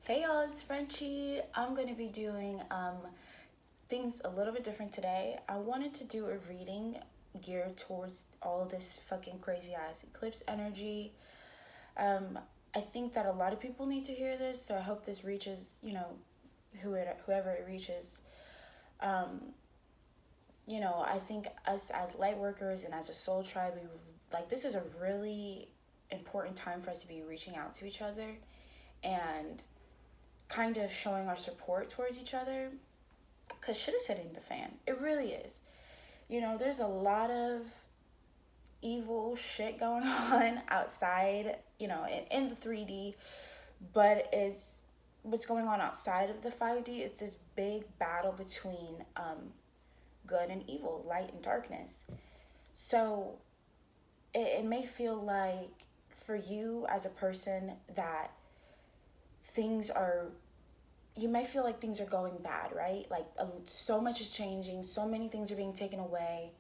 Hey y'all, it's Frenchie. I'm going to be doing things a little bit different today. I wanted to do a reading geared towards all this fucking crazy ass eclipse energy. I think that a lot of people need to hear this, so I hope this reaches, whoever it reaches. I think us as light workers and as a soul tribe, this is a really important time for us to be reaching out to each other and kind of showing our support towards each other, because shit is hitting the fan. It really is. There's a lot of evil shit going on outside, in the 3D, but it's what's going on outside of the 5D. It's this big battle between good and evil, light and darkness. So it may feel like for you as a person that you may feel like things are going bad, right? Like so much is changing, so many things are being taken away.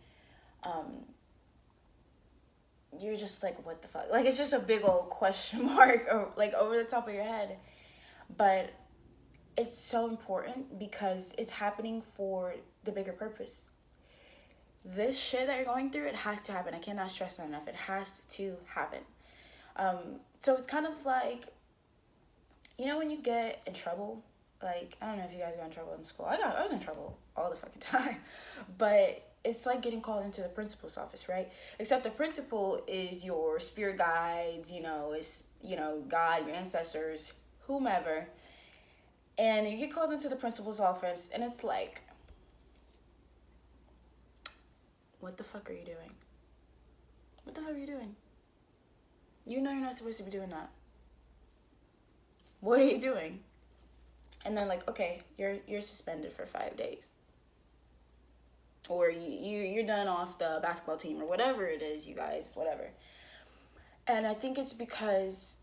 You're just like, what the fuck? Like, it's just a big old question mark or like over the top of your head. But it's so important because it's happening for the bigger purpose. This shit that you're going through, it has to happen. I cannot stress that enough. It has to happen. So it's kind of like, when you get in trouble, like, I don't know if you guys got in trouble in school. I was in trouble all the fucking time. But it's like getting called into the principal's office, right? Except the principal is your spirit guides, it's, God, your ancestors, whomever. And you get called into the principal's office, and it's like, what the fuck are you doing? What the fuck are you doing? You know you're not supposed to be doing that. What are you doing? And then like, okay, you're suspended for 5 days. Or you're done off the basketball team or whatever it is, you guys, whatever. And I think it's because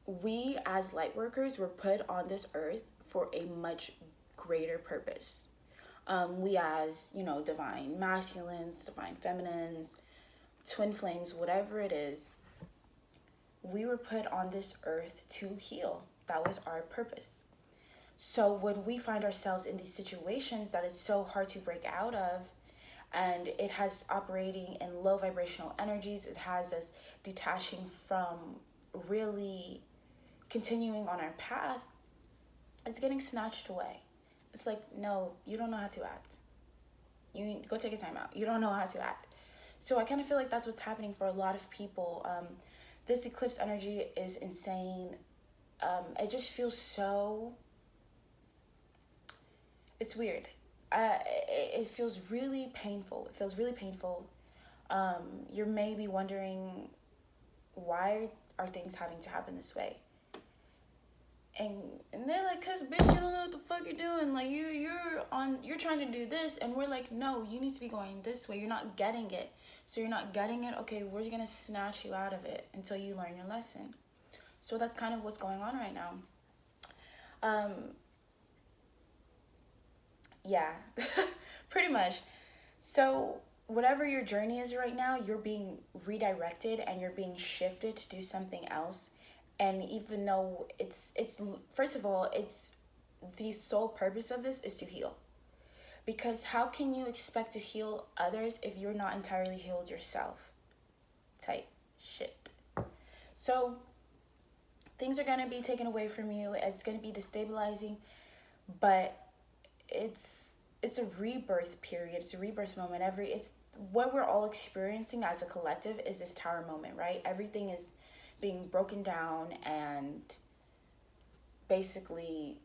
we as light workers were put on this earth for a much greater purpose. We as, divine masculines, divine feminines, twin flames, whatever it is, we were put on this earth to heal. That was our purpose. So when we find ourselves in these situations that is so hard to break out of, and it has operating in low vibrational energies, it has us detaching from really continuing on our path, it's getting snatched away. It's like, no, you don't know how to act. You go take a time out. You don't know how to act. So I kind of feel like that's what's happening for a lot of people. This eclipse energy is insane. It just feels so... It's weird. It feels really painful. It feels really painful. You're maybe wondering, why are things having to happen this way? And they're like, cause bitch, you don't know what the fuck you're doing. Like you're trying to do this, and we're like, no, you need to be going this way. You're not getting it. So you're not getting it. Okay, we're gonna snatch you out of it until you learn your lesson. So that's kind of what's going on right now. Yeah, pretty much. So whatever your journey is right now, you're being redirected and you're being shifted to do something else. And even though it's first of all, it's the sole purpose of this is to heal. Because how can you expect to heal others if you're not entirely healed yourself? Type shit. So things are going to be taken away from you. It's going to be destabilizing, but it's a rebirth period. It's a rebirth moment. It's what we're all experiencing as a collective is this tower moment, right? Everything is being broken down, and basically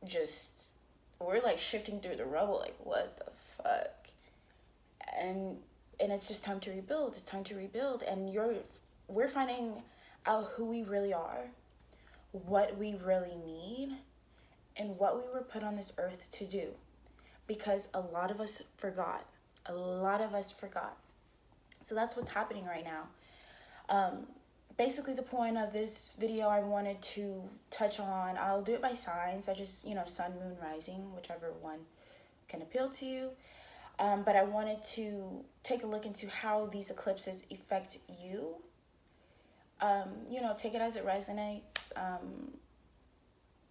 just we're like shifting through the rubble, like what the fuck. And it's just time to rebuild. It's time to rebuild. And we're finding out who we really are, what we really need, and what we were put on this earth to do. Because a lot of us forgot. So that's what's happening right now. Basically, the point of this video I wanted to touch on, I'll do it by signs. I just, sun, moon, rising, whichever one can appeal to you. But I wanted to take a look into how these eclipses affect you. Take it as it resonates.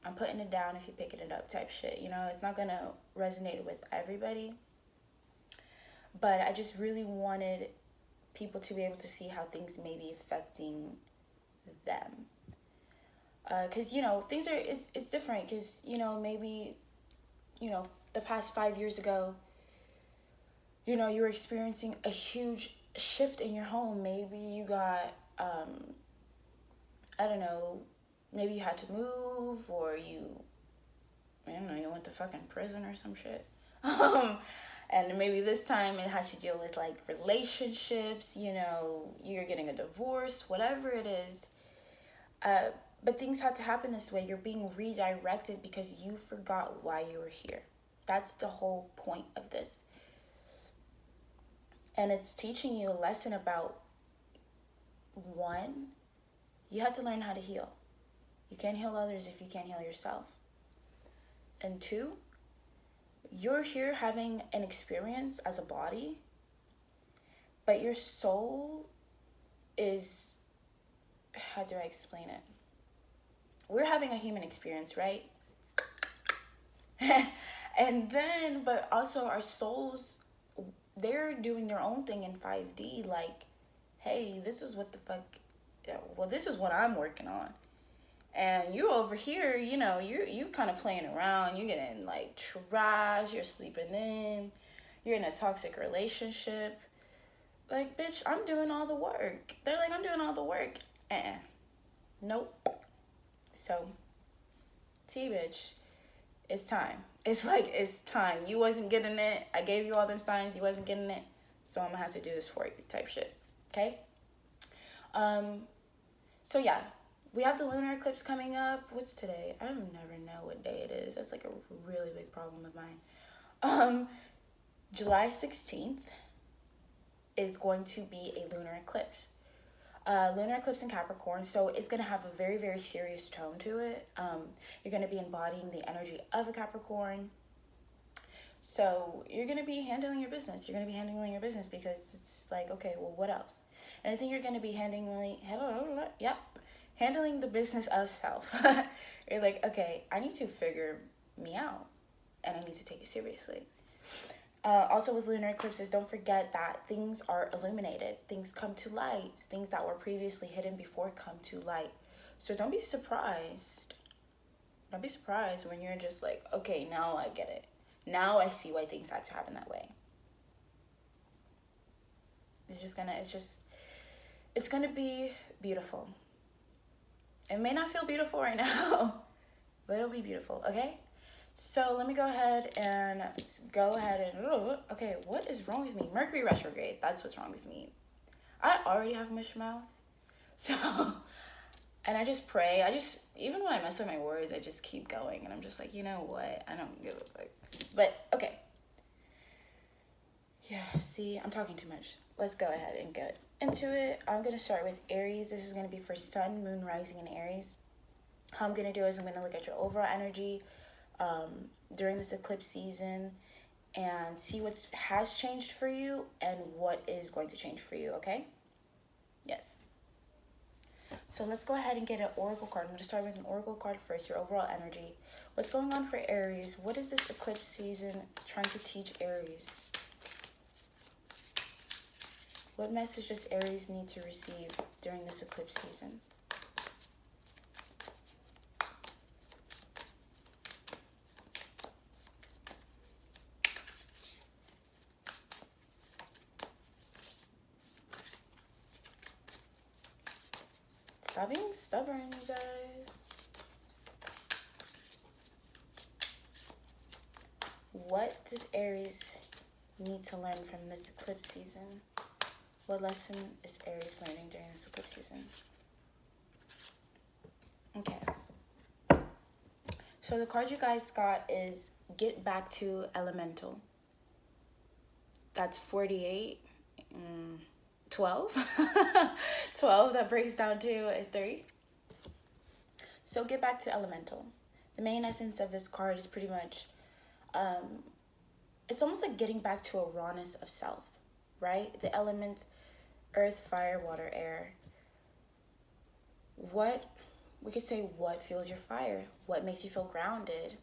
I'm putting it down if you're picking it up type shit. You know, it's not going to resonate with everybody. But I just really wanted people to be able to see how things may be affecting them. Because, you know, things are, it's different. Because, you know, maybe, you know, the past 5 years ago, you know, you were experiencing a huge shift in your home. Maybe you got, I don't know, maybe you had to move, or you went to fucking prison or some shit. And maybe this time it has to deal with like relationships, you know, you're getting a divorce, whatever it is. But things had to happen this way. You're being redirected because you forgot why you were here. That's the whole point of this. And it's teaching you a lesson about, one, you have to learn how to heal. You can't heal others if you can't heal yourself. And two, you're here having an experience as a body, but your soul is, how do I explain it? We're having a human experience, right? And then, but also our souls, they're doing their own thing in 5D. Like, hey, this is what the fuck, well, this is what I'm working on. And you over here, you know, you kind of playing around. You're getting like trash. You're sleeping in. You're in a toxic relationship. Like, bitch, I'm doing all the work. They're like, I'm doing all the work. Nope. So, bitch, it's time. It's like, it's time. You wasn't getting it. I gave you all them signs. You wasn't getting it. So I'm going to have to do this for you type shit. Okay? So, yeah. We have the lunar eclipse coming up. What's today? I never know what day it is. That's like a really big problem of mine. July 16th is going to be a lunar eclipse. Lunar eclipse in Capricorn, so it's going to have a very, very serious tone to it. You're going to be embodying the energy of a Capricorn. So you're going to be handling your business. You're going to be handling your business because it's like, okay, well, what else? And I think you're going to be handling the business of self. You're like, okay, I need to figure me out and I need to take it seriously. Also with lunar eclipses, don't forget that things are illuminated. Things come to light. Things that were previously hidden before come to light. So don't be surprised. Don't be surprised when you're just like, okay, now I get it. Now I see why things had to happen that way. It's gonna be beautiful. It may not feel beautiful right now, but it'll be beautiful, okay? So let me go ahead and okay, what is wrong with me? Mercury retrograde, that's what's wrong with me. I already have mush mouth, so, and I just pray. Even when I mess up my words, I just keep going, and I'm just like, you know what? I don't give a fuck. But, okay. Yeah, see, I'm talking too much. Let's go ahead and get into it. I'm going to start with Aries. This is going to be for Sun, Moon, Rising in Aries. How I'm going to do is I'm going to look at your overall energy during this eclipse season and see what has changed for you and what is going to change for you, okay? Yes. So let's go ahead and get an oracle card. I'm going to start with an oracle card first, your overall energy. What's going on for Aries? What is this eclipse season trying to teach Aries? What message does Aries need to receive during this eclipse season? Stop being stubborn, you guys. What does Aries need to learn from this eclipse season? What lesson is Aries learning during this eclipse season? Okay. So the card you guys got is Get Back to Elemental. That's 48. 12. 12, that breaks down to a 3. So get back to Elemental. The main essence of this card is pretty much, it's almost like getting back to a rawness of self, right? The elements, earth, fire, water, air. What we could say what fuels your fire, what makes you feel grounded,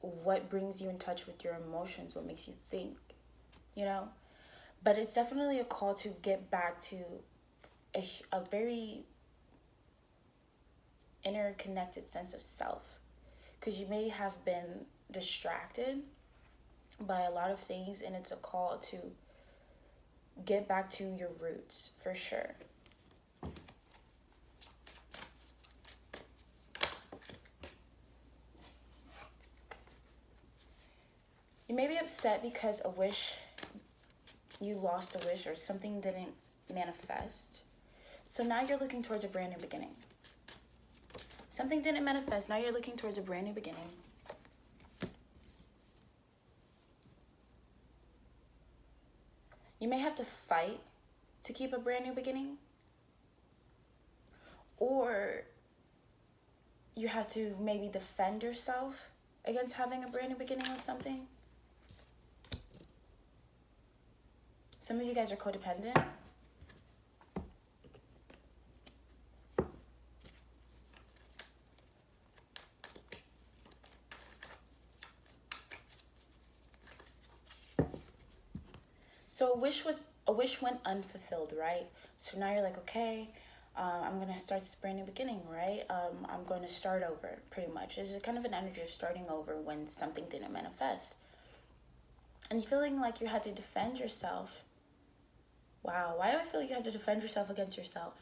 what brings you in touch with your emotions, what makes you think, you know? But it's definitely a call to get back to a very interconnected sense of self, because you may have been distracted by a lot of things, and it's a call to get back to your roots for sure. You may be upset because you lost a wish or something didn't manifest. So now you're looking towards a brand new beginning. Something didn't manifest. Now you're looking towards a brand new beginning. You may have to fight to keep a brand new beginning. Or you have to maybe defend yourself against having a brand new beginning with something. Some of you guys are codependent. So a wish went unfulfilled, right? So now you're like, okay, I'm gonna start this brand new beginning, right? I'm going to start over, pretty much. This is kind of an energy of starting over when something didn't manifest, and you're feeling like you had to defend yourself. Wow, why do I feel like you have to defend yourself against yourself?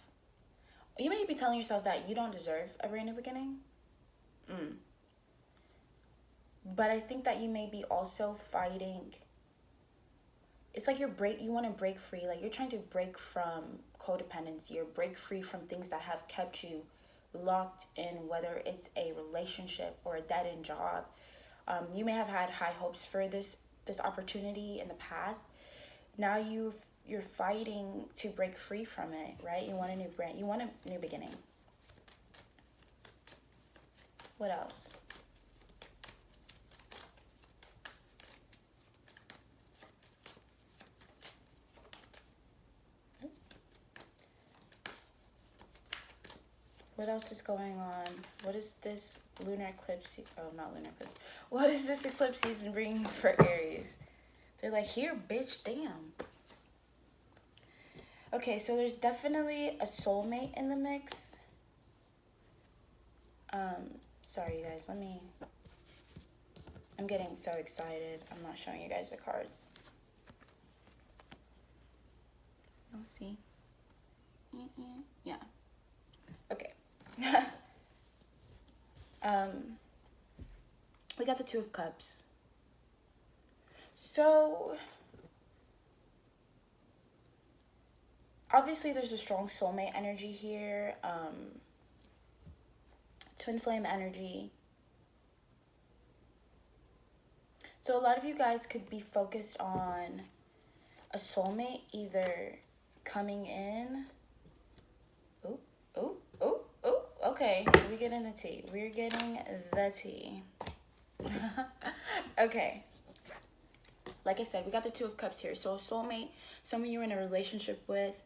You may be telling yourself that you don't deserve a brand new beginning. But I think that you may be also fighting. It's like you want to break free. Like you're trying to break from codependency or break free from things that have kept you locked in, whether it's a relationship or a dead-end job. You may have had high hopes for this opportunity in the past. Now you're fighting to break free from it, right? You want a new beginning. What else? What else is going on? What is this lunar eclipse? Oh, not lunar eclipse. What is this eclipse season bringing for Aries? They're like, here, bitch, damn. Okay, so there's definitely a soulmate in the mix. Sorry, you guys. I'm getting so excited. I'm not showing you guys the cards. Let's see. Yeah. Okay. We got the Two of Cups. So obviously there's a strong soulmate energy here, twin flame energy. So a lot of you guys could be focused on a soulmate either coming in. Okay, we're getting the tea. We're getting the tea. Okay. Like I said, we got the Two of Cups here. So soulmate, someone you're in a relationship with,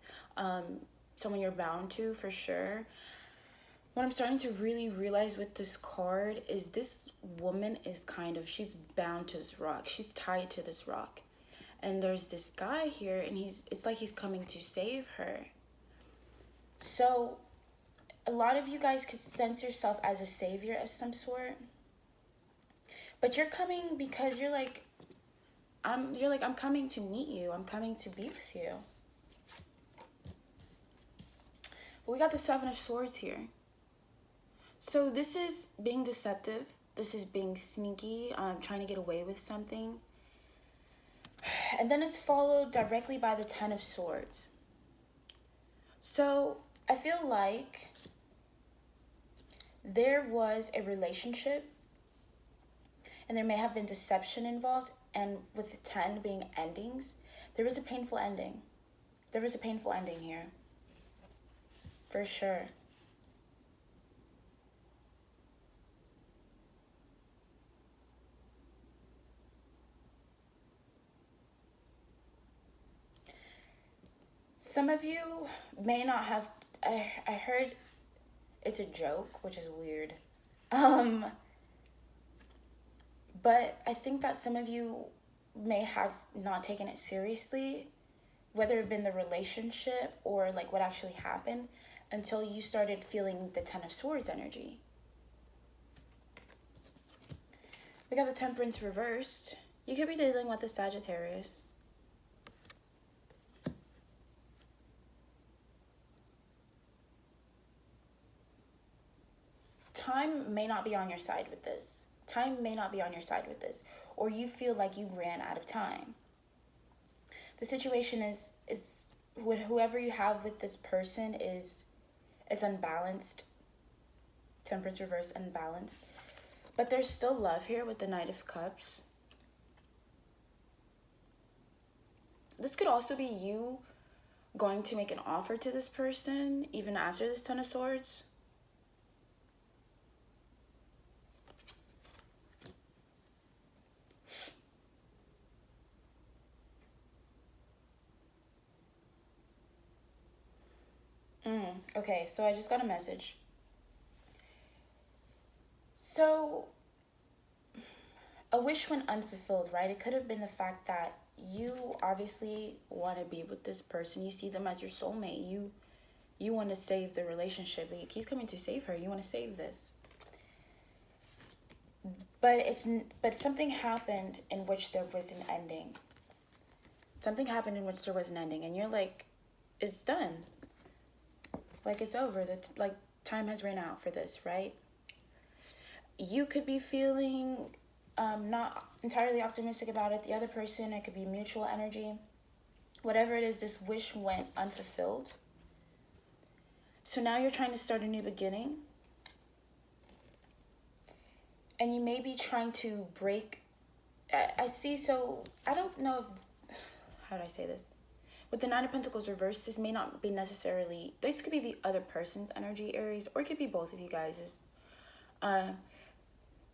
someone you're bound to for sure. What I'm starting to really realize with this card is this woman is she's bound to this rock. She's tied to this rock. And there's this guy here, and it's like he's coming to save her. So a lot of you guys could sense yourself as a savior of some sort. But you're coming because you're like, I'm coming to meet you. I'm coming to be with you. But we got the Seven of Swords here. So this is being deceptive. This is being sneaky, trying to get away with something. And then it's followed directly by the Ten of Swords. So I feel like there was a relationship and there may have been deception involved, and with the 10 being endings, there was a painful ending. There was a painful ending here. For sure. Some of you may not have, I heard it's a joke, which is weird. But I think that some of you may have not taken it seriously, whether it been the relationship or like what actually happened, until you started feeling the Ten of Swords energy. We got the Temperance reversed. You could be dealing with a Sagittarius. Time may not be on your side with this. Time may not be on your side with this. Or you feel like you ran out of time. The situation is with whoever you have with this person is unbalanced. Temperance reverse, unbalanced. But there's still love here with the Knight of Cups. This could also be you going to make an offer to this person even after this Ten of Swords. Okay, so I just got a message. So, a wish went unfulfilled, right? It could have been the fact that you obviously want to be with this person. You see them as your soulmate. You want to save the relationship. He's coming to save her. You want to save this. But something happened in which there was an ending. Something happened in which there was an ending, and you're like, it's done. Like, it's over. Like, time has ran out for this, right? You could be feeling not entirely optimistic about it. The other person, it could be mutual energy. Whatever it is, this wish went unfulfilled. So now you're trying to start a new beginning. And you may be trying to break... I see, so I don't know if... How do I say this? With the Nine of Pentacles reversed, this may not be necessarily... This could be the other person's energy, Aries, or it could be both of you guys'.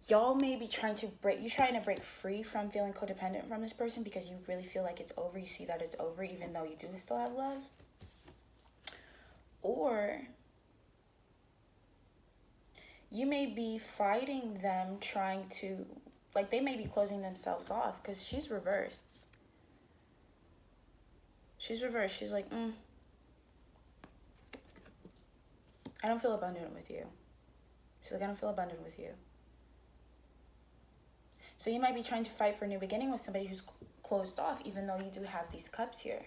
Y'all may be trying to break... You're trying to break free from feeling codependent from this person because you really feel like it's over. You see that it's over even though you do still have love. Or you may be fighting them, trying to... Like, they may be closing themselves off because she's reversed. She's reversed. She's like, I don't feel abundant with you. She's like, I don't feel abundant with you. So you might be trying to fight for a new beginning with somebody who's closed off, even though you do have these cups here.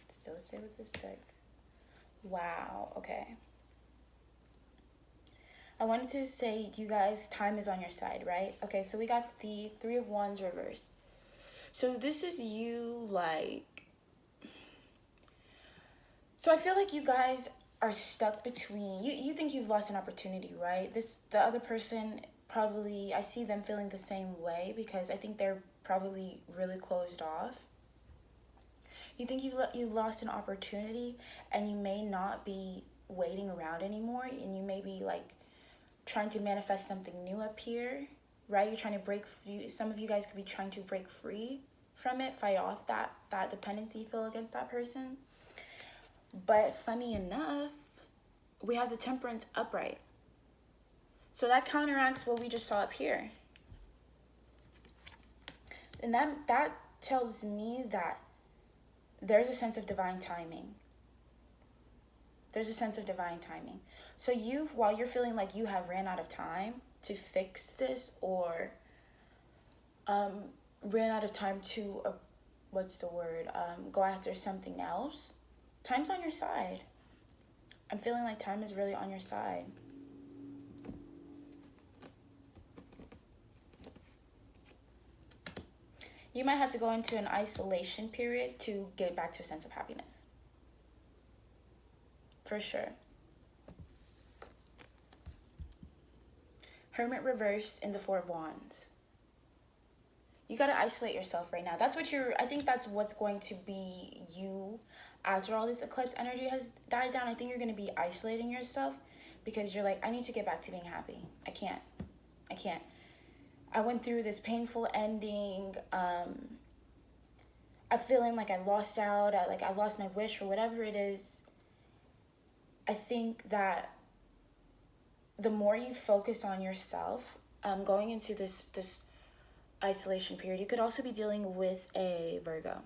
Still stay with this deck. Wow, okay. I wanted to say, you guys, time is on your side, right? Okay, so we got the Three of Wands reversed. So this is you, like... So I feel like you guys are stuck between... You think you've lost an opportunity, right? The other person probably... I see them feeling the same way because I think they're probably really closed off. You think you lost an opportunity and you may not be waiting around anymore, and you may be like trying to manifest something new up here, right? You're trying to break free. Some of you guys could be trying to break free from it, fight off that dependency you feel against that person. But funny enough, we have the Temperance upright. So that counteracts what we just saw up here. And that tells me that there's a sense of divine timing. There's a sense of divine timing. So while you're feeling like you have ran out of time to fix this, or ran out of time to, go after something else, time's on your side. I'm feeling like time is really on your side. You might have to go into an isolation period to get back to a sense of happiness. For sure. Hermit reversed in the Four of Wands. You got to isolate yourself right now. I think that's what's going to be you after all this eclipse energy has died down. I think you're going to be isolating yourself because you're like, I need to get back to being happy. I can't. I went through this painful ending. I'm feeling like I lost out. I lost my wish or whatever it is. I think that the more you focus on yourself, going into this isolation period, you could also be dealing with a Virgo.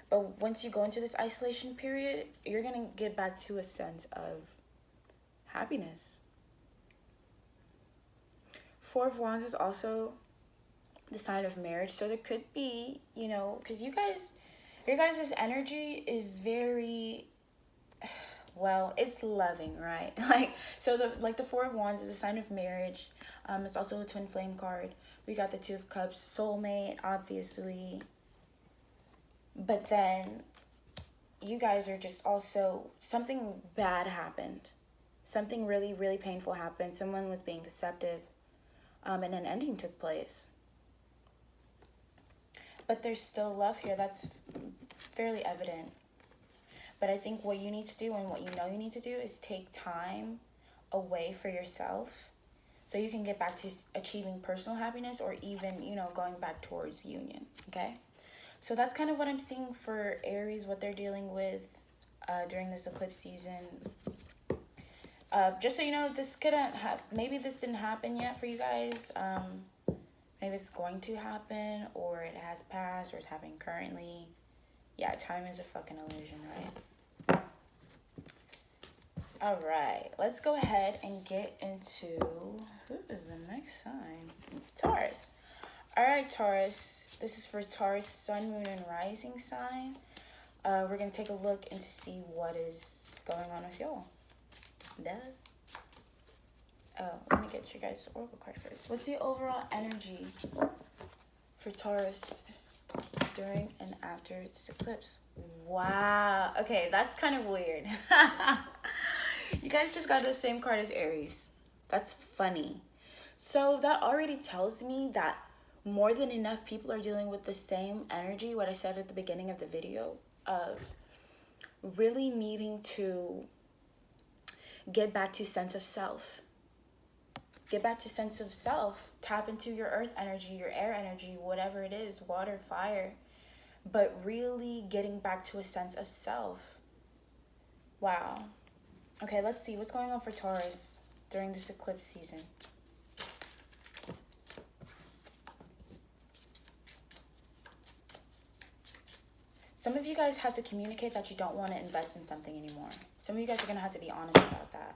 But once you go into this isolation period, you're going to get back to a sense of happiness. Four of Wands is also the sign of marriage. So there could be, you know, because your guys' energy is very, well, it's loving, right? The Four of Wands is a sign of marriage. It's also a twin flame card. We got the Two of Cups, soulmate, obviously. But then you guys are just also, something bad happened. Something really, really painful happened. Someone was being deceptive, and an ending took place. But there's still love here. That's fairly evident. But I think what you need to do and what you know you need to do is take time away for yourself so you can get back to achieving personal happiness, or even, you know, going back towards union, okay? So that's kind of what I'm seeing for Aries, what they're dealing with during this eclipse season. Just so you know, maybe this didn't happen yet for you guys. Maybe it's going to happen, or it has passed, or it's happening currently. Yeah, time is a fucking illusion, right? All right, let's go ahead and get into who is the next sign? Taurus. All right, Taurus. This is for Taurus, Sun, Moon, and Rising sign. We're going to take a look and to see what is going on with y'all. Duh. Oh, let me get you guys the oracle card first. What's the overall energy for Taurus during and after this eclipse? Wow. Okay, that's kind of weird. You guys just got the same card as Aries. That's funny. So that already tells me that more than enough people are dealing with the same energy, what I said at the beginning of the video, of really needing to get back to sense of self. Get back to sense of self. Tap into your earth energy, your air energy, whatever it is, water, fire. But really getting back to a sense of self. Wow. Okay, let's see what's going on for Taurus during this eclipse season. Some of you guys have to communicate that you don't want to invest in something anymore. Some of you guys are going to have to be honest about that.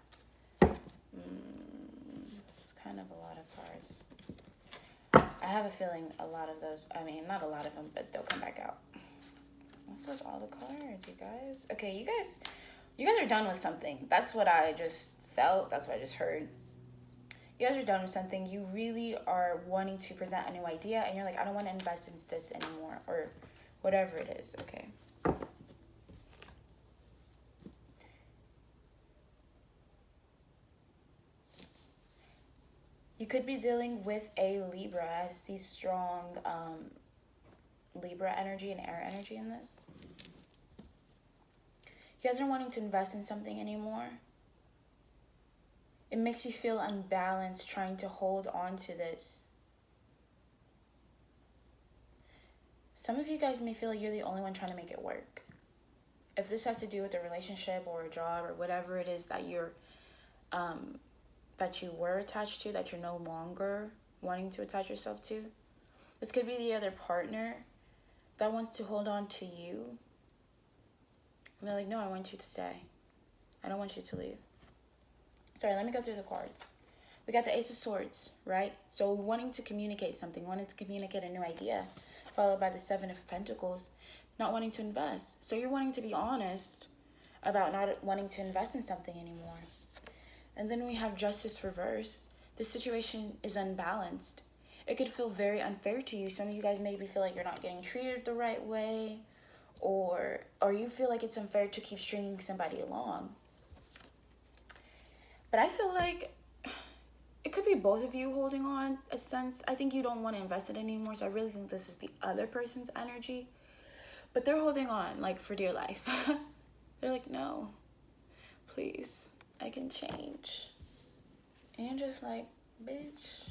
It's kind of a lot of cards. I have a feeling a lot of those, I mean, not a lot of them, but they'll come back out. What's with all the cards, you guys? Okay, you guys are done with something. That's what I just felt. That's what I just heard. You guys are done with something. You really are wanting to present a new idea, and you're like, I don't want to invest in this anymore, or whatever it is, okay? You could be dealing with a Libra. I see strong Libra energy and air energy in this. You guys are wanting to invest in something anymore. It makes you feel unbalanced trying to hold on to this. Some of you guys may feel like you're the only one trying to make it work. If this has to do with a relationship or a job or whatever it is that you're, that you were attached to, that you're no longer wanting to attach yourself to, this could be the other partner that wants to hold on to you. And they're like, no, I want you to stay. I don't want you to leave. Sorry, let me go through the cards. We got the Ace of Swords, right? So wanting to communicate something, wanting to communicate a new idea, followed by the Seven of Pentacles, not wanting to invest. So you're wanting to be honest about not wanting to invest in something anymore. And then we have Justice reversed. The situation is unbalanced. It could feel very unfair to you. Some of you guys maybe feel like you're not getting treated the right way, or you feel like it's unfair to keep stringing somebody along. But I feel like it could be both of you holding on a sense. I think you don't want to invest in it anymore, so I really think this is the other person's energy. But they're holding on, like, for dear life. They're like, no, please. I can change. And you're just like, bitch.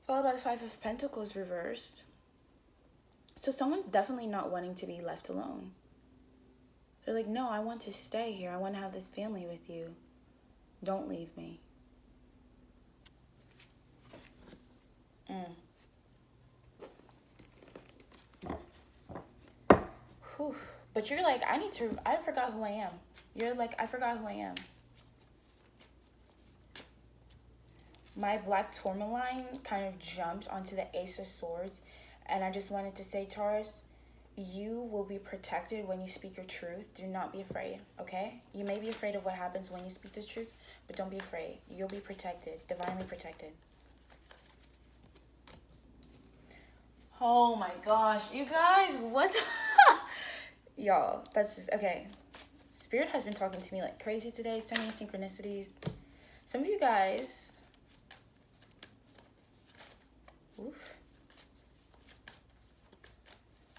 Followed by the Five of Pentacles reversed. So someone's definitely not wanting to be left alone. They're like, no, I want to stay here. I want to have this family with you. Don't leave me. Whew. But you're like, I forgot who I am. You're like, I forgot who I am. My black tourmaline kind of jumped onto the Ace of Swords. And I just wanted to say, Taurus, you will be protected when you speak your truth. Do not be afraid, okay? You may be afraid of what happens when you speak the truth, but don't be afraid. You'll be protected, divinely protected. Oh my gosh, you guys, what the... Y'all, that's just, okay. Spirit has been talking to me like crazy today. So many synchronicities. Some of you guys... Oof.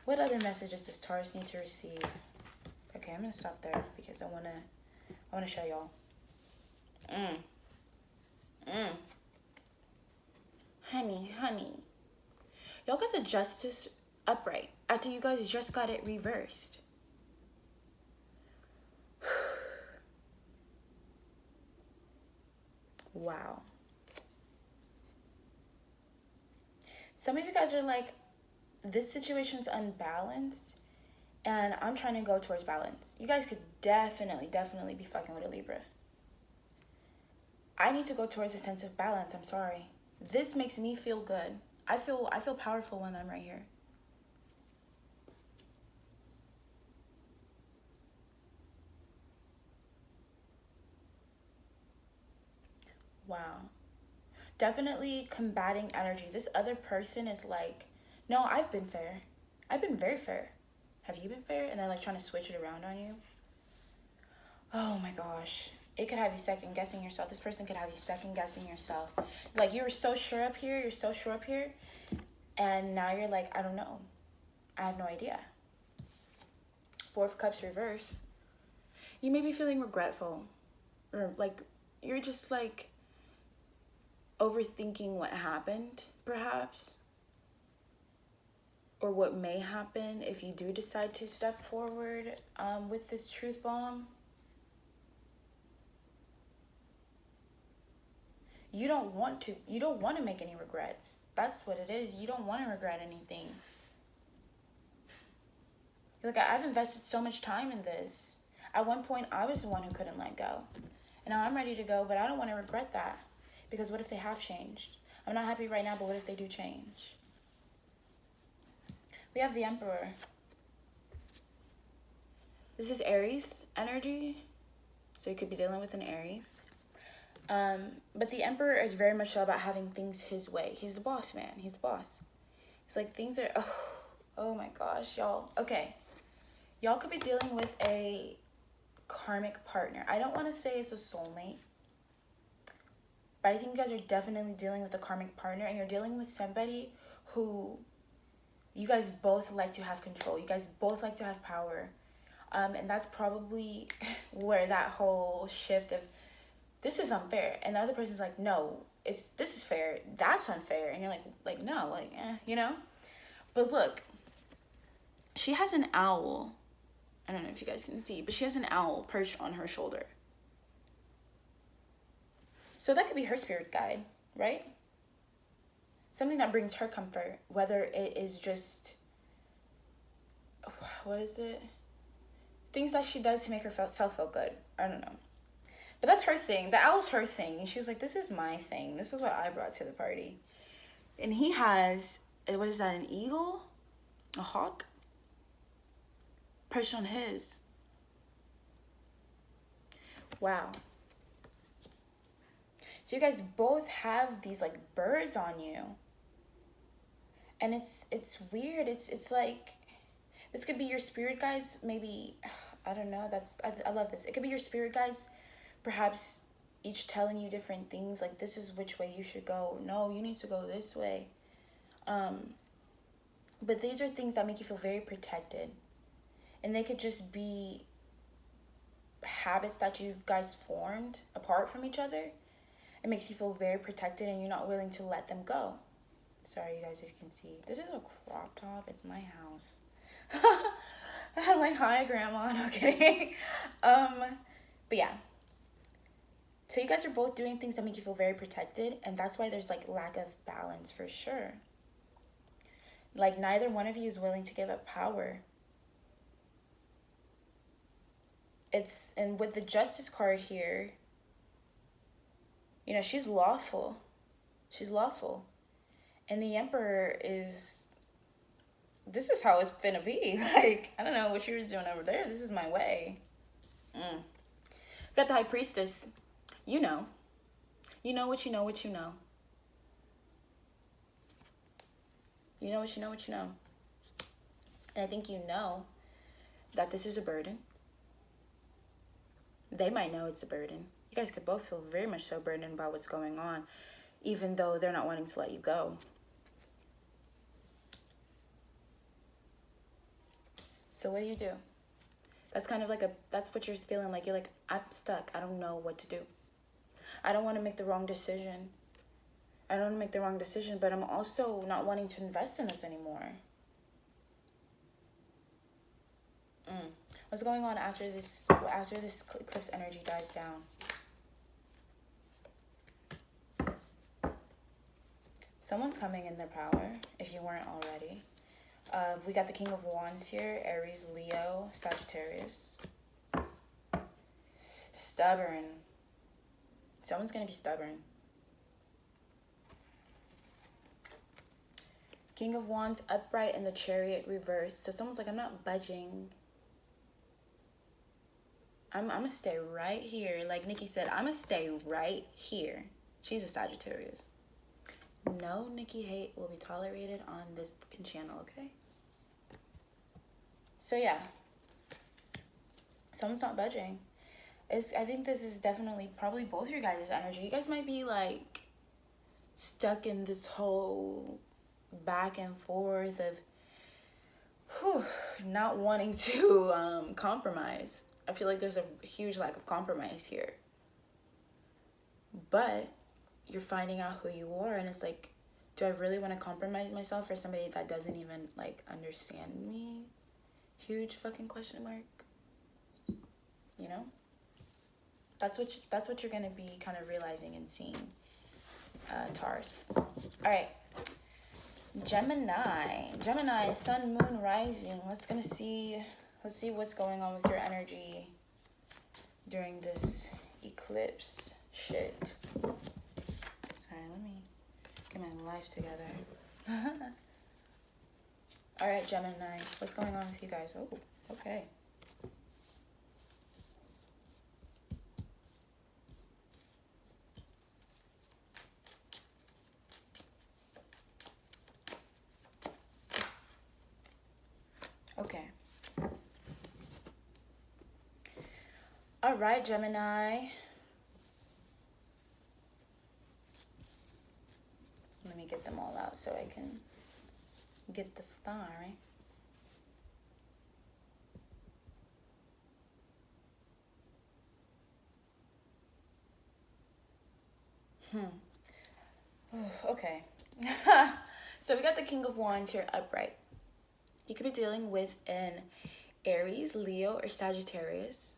What other messages does Taurus need to receive? Okay, I'm gonna stop there because I wanna show y'all. Honey. Y'all got the Justice upright after you guys just got it reversed. Wow. Some of you guys are like, this situation's unbalanced and I'm trying to go towards balance. You guys could definitely be fucking with a Libra. I need to go towards a sense of balance. I'm sorry. This makes me feel good. I feel powerful when I'm right here. Wow. Definitely combating energy. This other person is like, no, I've been fair. I've been very fair. Have you been fair? And they're like trying to switch it around on you. Oh my gosh. It could have you second guessing yourself. This person could have you second guessing yourself. Like you were so sure up here. You're so sure up here. And now you're like, I don't know. I have no idea. Four of Cups reverse. You may be feeling regretful. Or like, you're just like overthinking what happened, perhaps. Or what may happen if you do decide to step forward with this truth bomb. You don't want to make any regrets. That's what it is. You don't want to regret anything. You're like, I've invested so much time in this. At one point, I was the one who couldn't let go. And now I'm ready to go, but I don't want to regret that. Because what if they have changed? I'm not happy right now, but what if they do change? We have the Emperor. This is Aries energy. So you could be dealing with an Aries. But the Emperor is very much so about having things his way. He's the boss, man. He's the boss. It's like things are... Oh my gosh, y'all. Okay. Y'all could be dealing with a karmic partner. I don't want to say it's a soulmate. But I think you guys are definitely dealing with a karmic partner. And you're dealing with somebody who... You guys both like to have control. You guys both like to have power. And that's probably where that whole shift of, this is unfair. And the other person's like, no, this is fair. That's unfair. And you're like no, you know? But look, she has an owl. I don't know if you guys can see, but she has an owl perched on her shoulder. So that could be her spirit guide, right? Something that brings her comfort, whether it is just, what is it? Things that she does to make herself feel good. I don't know. But that's her thing. The owl's her thing. And she's like, this is my thing. This is what I brought to the party. And he has, what is that, an eagle? A hawk? Perched on his. Wow. So you guys both have these like birds on you. And it's weird. It's like, this could be your spirit guides, maybe, I don't know, I love this. It could be your spirit guides, perhaps each telling you different things, like this is which way you should go. No, you need to go this way. But these are things that make you feel very protected. And they could just be habits that you guys formed apart from each other. It makes you feel very protected and you're not willing to let them go. Sorry, you guys, if you can see. This is a crop top. It's my house. I'm like, hi, Grandma. No kidding. But yeah. So you guys are both doing things that make you feel very protected. And that's why there's like lack of balance for sure. Like neither one of you is willing to give up power. And with the Justice card here, you know, she's lawful. She's lawful. And the Emperor is, this is how it's finna be. Like, I don't know what you were doing over there. This is my way. Got the High Priestess. You know. You know what you know what you know. You know what you know what you know. And I think you know that this is a burden. They might know it's a burden. You guys could both feel very much so burdened about what's going on, even though they're not wanting to let you go. So what do? That's kind of like that's what you're feeling like. You're like, I'm stuck. I don't know what to do. I don't want to make the wrong decision. I don't want to make the wrong decision, but I'm also not wanting to invest in this anymore. What's going on after this eclipse energy dies down? Someone's coming in their power, if you weren't already. We got the King of Wands here, Aries, Leo, Sagittarius. Stubborn. Someone's going to be stubborn. King of Wands upright and the Chariot reversed. So someone's like, I'm not budging. I'm going to stay right here. Like Nikki said, I'm going to stay right here. She's a Sagittarius. No Nikki hate will be tolerated on this channel, okay? So yeah. Someone's not budging. I think this is definitely probably both your guys' energy. You guys might be like stuck in this whole back and forth of not wanting to compromise. I feel like there's a huge lack of compromise here. But you're finding out who you are, and it's like, do I really want to compromise myself for somebody that doesn't even like understand me? Huge fucking question mark. You know? That's what you're gonna be kind of realizing and seeing, Taurus. All right, Gemini, Sun, Moon, Rising. Let's see what's going on with your energy during this eclipse shit. Sorry, let me get my life together. All right, Gemini, what's going on with you guys? Oh, okay. Okay. All right, Gemini. Let me get them all out so I can get the star, right? Okay. So we got the King of Wands here upright. You could be dealing with an Aries, Leo, or Sagittarius.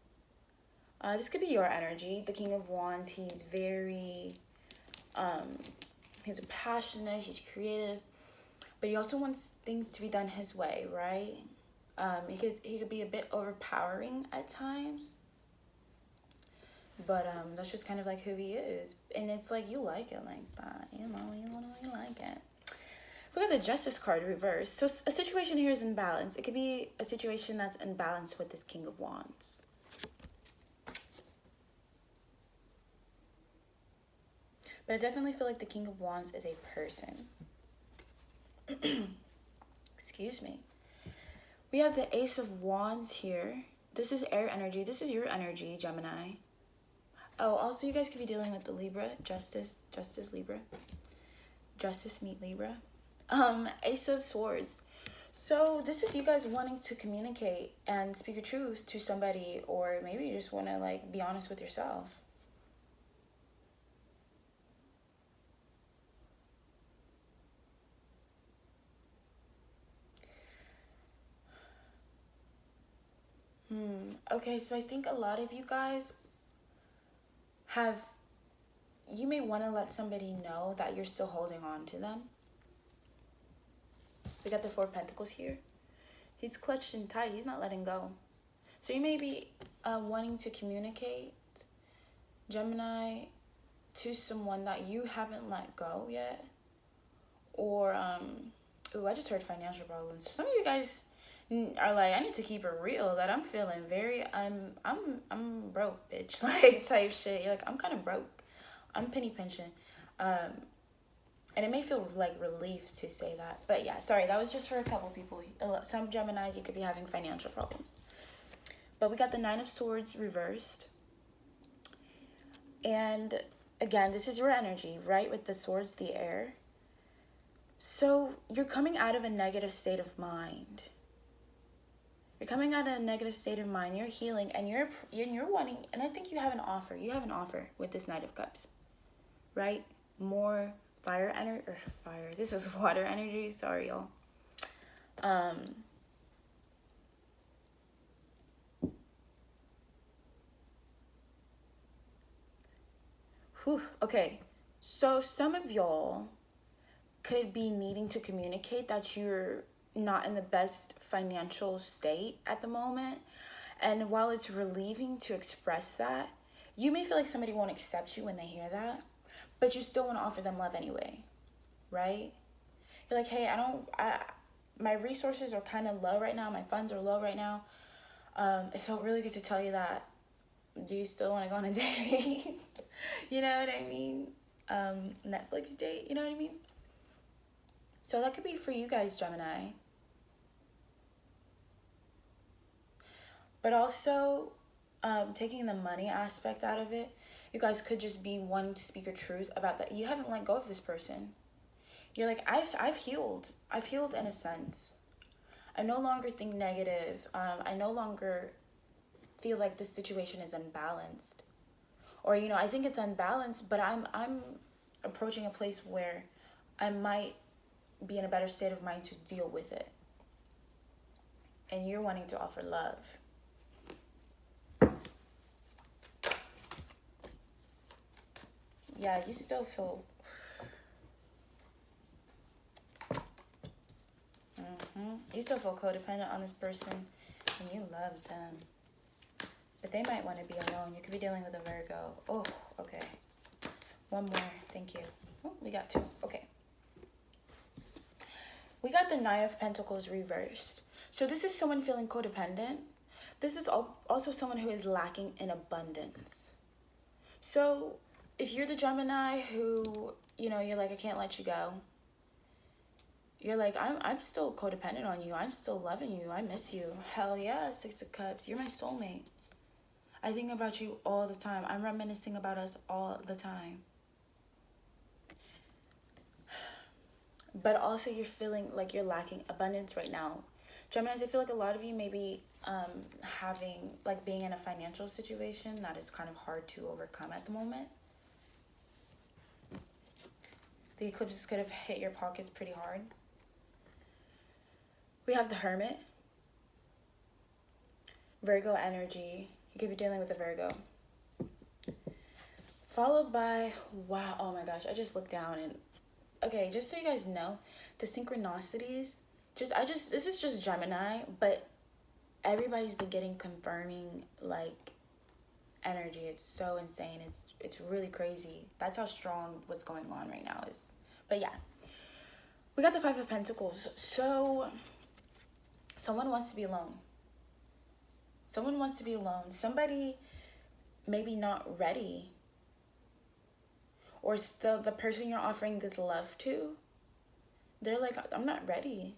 This could be your energy. The King of Wands, he's very, he's passionate, he's creative, but he also wants things to be done his way, right? He could be a bit overpowering at times, but that's just kind of like who he is. And it's like, you like it like that, you like it. We got the Justice card reversed. So a situation here is in balance. It could be a situation that's in balance with this King of Wands. But I definitely feel like the King of Wands is a person. Excuse me. We have the Ace of Wands here. This is air energy. This is your energy, Gemini. Oh, also you guys could be dealing with the Libra, Justice Libra. Justice meet Libra. Ace of Swords. So this is you guys wanting to communicate and speak your truth to somebody, or maybe you just want to like be honest with yourself. Okay, so I think a lot of you guys you may want to let somebody know that you're still holding on to them. We got the Four of Pentacles here. He's clutched and tight. He's not letting go. So you may be wanting to communicate, Gemini, to someone that you haven't let go yet. Or, ooh, I just heard financial problems. Some of you guys are like, I need to keep it real, that I'm feeling very, I'm broke, bitch, like type shit. You're like, I'm kind of broke. I'm penny pinching. And it may feel like relief to say that. But yeah, sorry, that was just for a couple people. Some Geminis, you could be having financial problems. But we got the Nine of Swords reversed. And again, this is your energy, right? With the swords, the air. So you're coming out of a negative state of mind. You're coming out of a negative state of mind. You're healing, and you're wanting, and I think you have an offer. You have an offer with this Knight of Cups, right? More fire energy, or fire. This is water energy. Sorry, y'all. Okay, so some of y'all could be needing to communicate that you're not in the best financial state at the moment. And while it's relieving to express that, you may feel like somebody won't accept you when they hear that, but you still want to offer them love anyway, right? You're like, hey, my resources are kind of low right now. My funds are low right now. It felt really good to tell you that. Do you still want to go on a date? You know what I mean? Netflix date, you know what I mean? So that could be for you guys, Gemini. But also, taking the money aspect out of it, you guys could just be wanting to speak your truth about that. You haven't let go of this person. You're like, I've healed. I've healed in a sense. I no longer think negative. I no longer feel like this situation is unbalanced. Or, you know, I think it's unbalanced, but I'm approaching a place where I might be in a better state of mind to deal with it. And you're wanting to offer love. Yeah, you still feel... You still feel codependent on this person, and you love them. But they might want to be alone. You could be dealing with a Virgo. Oh, okay. One more. Thank you. Oh, we got two. Okay. We got the Nine of Pentacles reversed. So this is someone feeling codependent. This is also someone who is lacking in abundance. So if you're the Gemini who, you know, you're like, I can't let you go. You're like, I'm still codependent on you. I'm still loving you. I miss you. Hell yeah, Six of Cups. You're my soulmate. I think about you all the time. I'm reminiscing about us all the time. But also you're feeling like you're lacking abundance right now. Geminis, I feel like a lot of you may be being in a financial situation that is kind of hard to overcome at the moment. The eclipses could have hit your pockets pretty hard. We have the Hermit. Virgo energy. You could be dealing with a Virgo. Followed by, wow, oh my gosh, I just looked down and, okay, just so you guys know, the synchronicities, this is just Gemini, but everybody's been getting confirming, like, energy. It's so insane. It's really crazy. That's how strong what's going on right now is. But yeah, we got the Five of Pentacles. So someone wants to be alone. Someone wants to be alone. Somebody maybe not ready. Or still the person you're offering this love to, they're like, I'm not ready.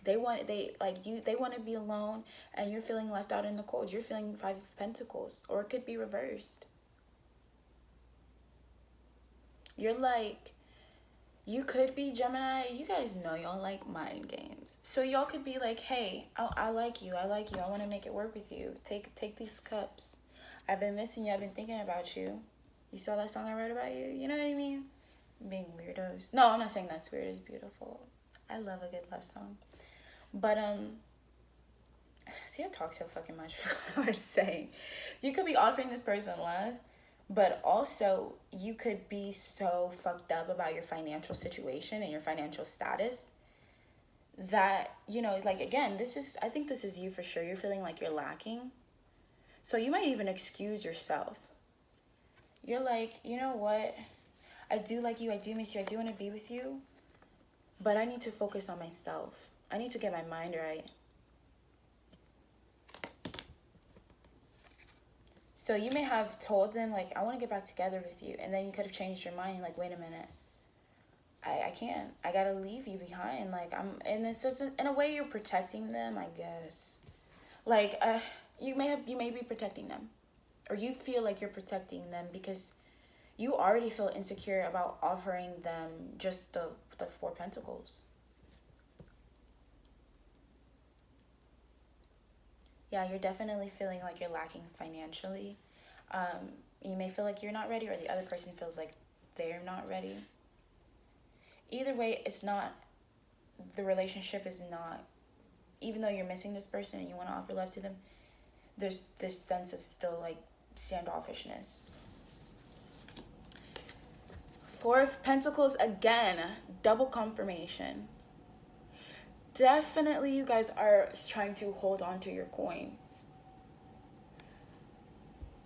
They want to be alone, and you're feeling left out in the cold. You're feeling Five of Pentacles, or it could be reversed. You're like, You could be Gemini. You guys know y'all like mind games. So y'all could be like, hey, I like you. I like you. I want to make it work with you. Take these cups. I've been missing you. I've been thinking about you. You saw that song I wrote about you? You know what I mean? Being weirdos. No, I'm not saying that's weird. It's beautiful. I love a good love song. But, see, I talk so fucking much for what I was saying. You could be offering this person love, but also you could be so fucked up about your financial situation and your financial status that, you know, like, again, I think this is you for sure. You're feeling like you're lacking. So you might even excuse yourself. You're like, you know what? I do like you. I do miss you. I do want to be with you. But I need to focus on myself. I need to get my mind right. So you may have told them, like, I want to get back together with you. And then you could have changed your mind. Like, wait a minute. I can't. I got to leave you behind. Like, and this doesn't, in a way, you're protecting them, I guess. Like, you may be protecting them. Or you feel like you're protecting them because you already feel insecure about offering them just the 4 Pentacles. Yeah, you're definitely feeling like you're lacking financially. You may feel like you're not ready, or the other person feels like they're not ready. Either way, the relationship is not, even though you're missing this person and you want to offer love to them, there's this sense of still like standoffishness. 4 of Pentacles, again, double confirmation. Definitely you guys are trying to hold on to your coins.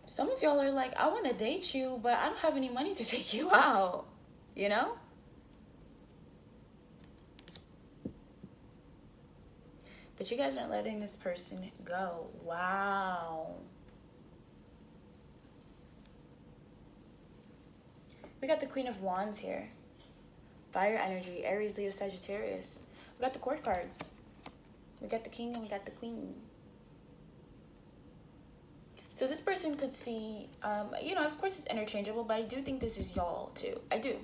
Some of y'all are like, I want to date you, but I don't have any money to take you out. You know? But you guys aren't letting this person go. Wow. We got the Queen of Wands here. Fire energy, Aries, Leo, Sagittarius. We got the court cards. We got the King and we got the Queen. So this person could see, you know, of course it's interchangeable, but I do think this is y'all too. I do.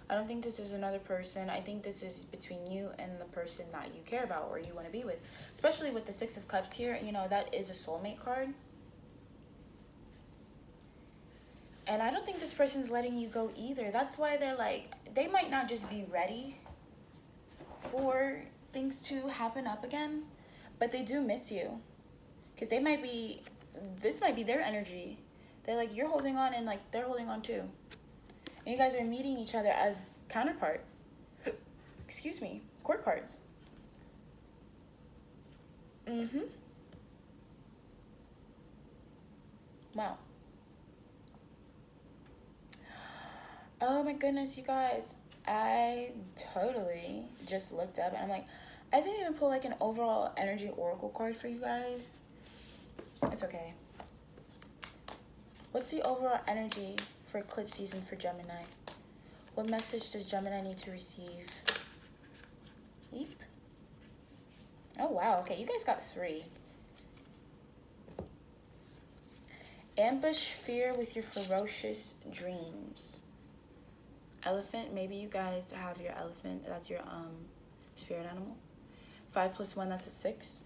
I don't think this is another person. I think this is between you and the person that you care about or you want to be with. Especially with the 6 of Cups here, you know, that is a soulmate card. And I don't think this person's letting you go either. That's why they're like, they might not just be ready for things to happen up again, but they do miss you. Because this might be their energy. They're like, you're holding on, and like they're holding on too. And you guys are meeting each other as counterparts. Excuse me, court cards. Wow. Oh my goodness, you guys. I totally just looked up and I'm like, I didn't even pull like an overall energy oracle card for you guys. It's okay. What's the overall energy for eclipse season for Gemini? What message does Gemini need to receive? Eep. Oh wow, okay, you guys got 3. Ambush fear with your ferocious dreams. Elephant, maybe you guys have your elephant, that's your spirit animal. 5 + 1, that's a 6.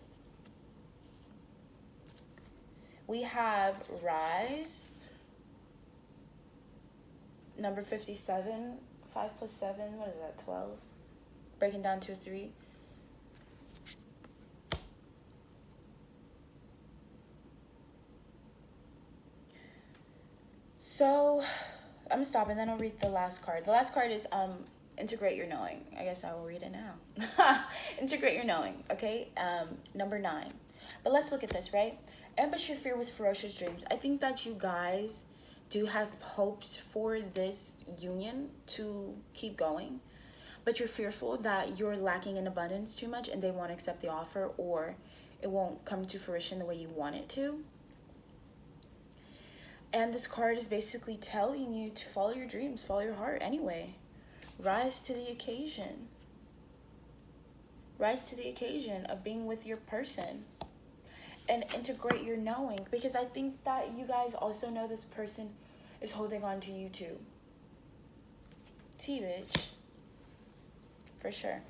We have Rise, number 57. 5 + 7, what is that, 12? Breaking down to a 3. So I'm gonna stop and then I'll read the last card. The last card is integrate your knowing. I guess I will read it now. Integrate your knowing, okay? Number 9. But let's look at this, right? Ambush your fear with ferocious dreams. I think that you guys do have hopes for this union to keep going, but you're fearful that you're lacking in abundance too much and they won't accept the offer, or it won't come to fruition the way you want it to. And this card is basically telling you to follow your dreams, follow your heart anyway. Rise to the occasion. Rise to the occasion of being with your person. And integrate your knowing. Because I think that you guys also know this person is holding on to you too. T, bitch. for sure.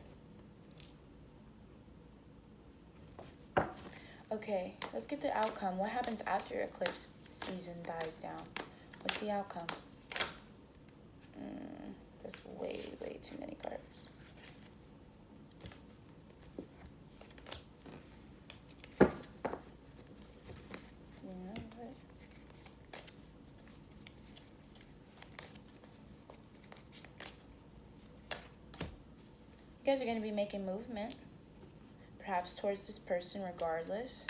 Okay, let's get the outcome. What happens after eclipse season dies down? What's the outcome? There's way too many cards. You guys are going to be making movement, perhaps towards this person regardless.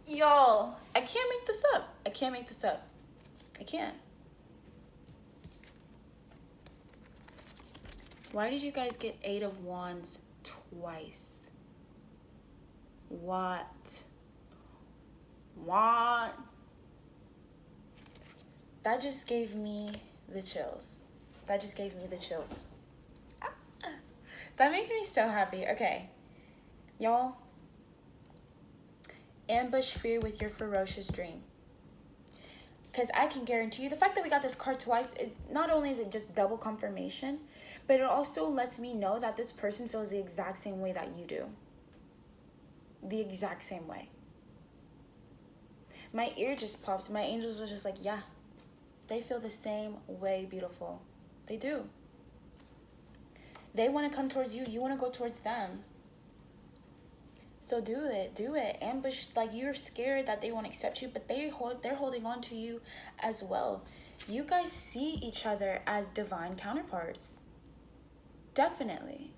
Y'all, I can't make this up. I can't make this up. I can't. Why did you guys get 8 of Wands twice? What? That just gave me the chills. That just gave me the chills. That makes me so happy. Okay, y'all. Ambush fear with your ferocious dream. Because I can guarantee you, the fact that we got this card twice is not only is it just double confirmation, but it also lets me know that this person feels the exact same way that you do. The exact same way. My ear just popped. My angels was just like, yeah. They feel the same way, beautiful. They do. They want to come towards you. You want to go towards them. So do it. Do it. Ambush, like you're scared that they won't accept you, but they're holding on to you as well. You guys see each other as divine counterparts. Definitely.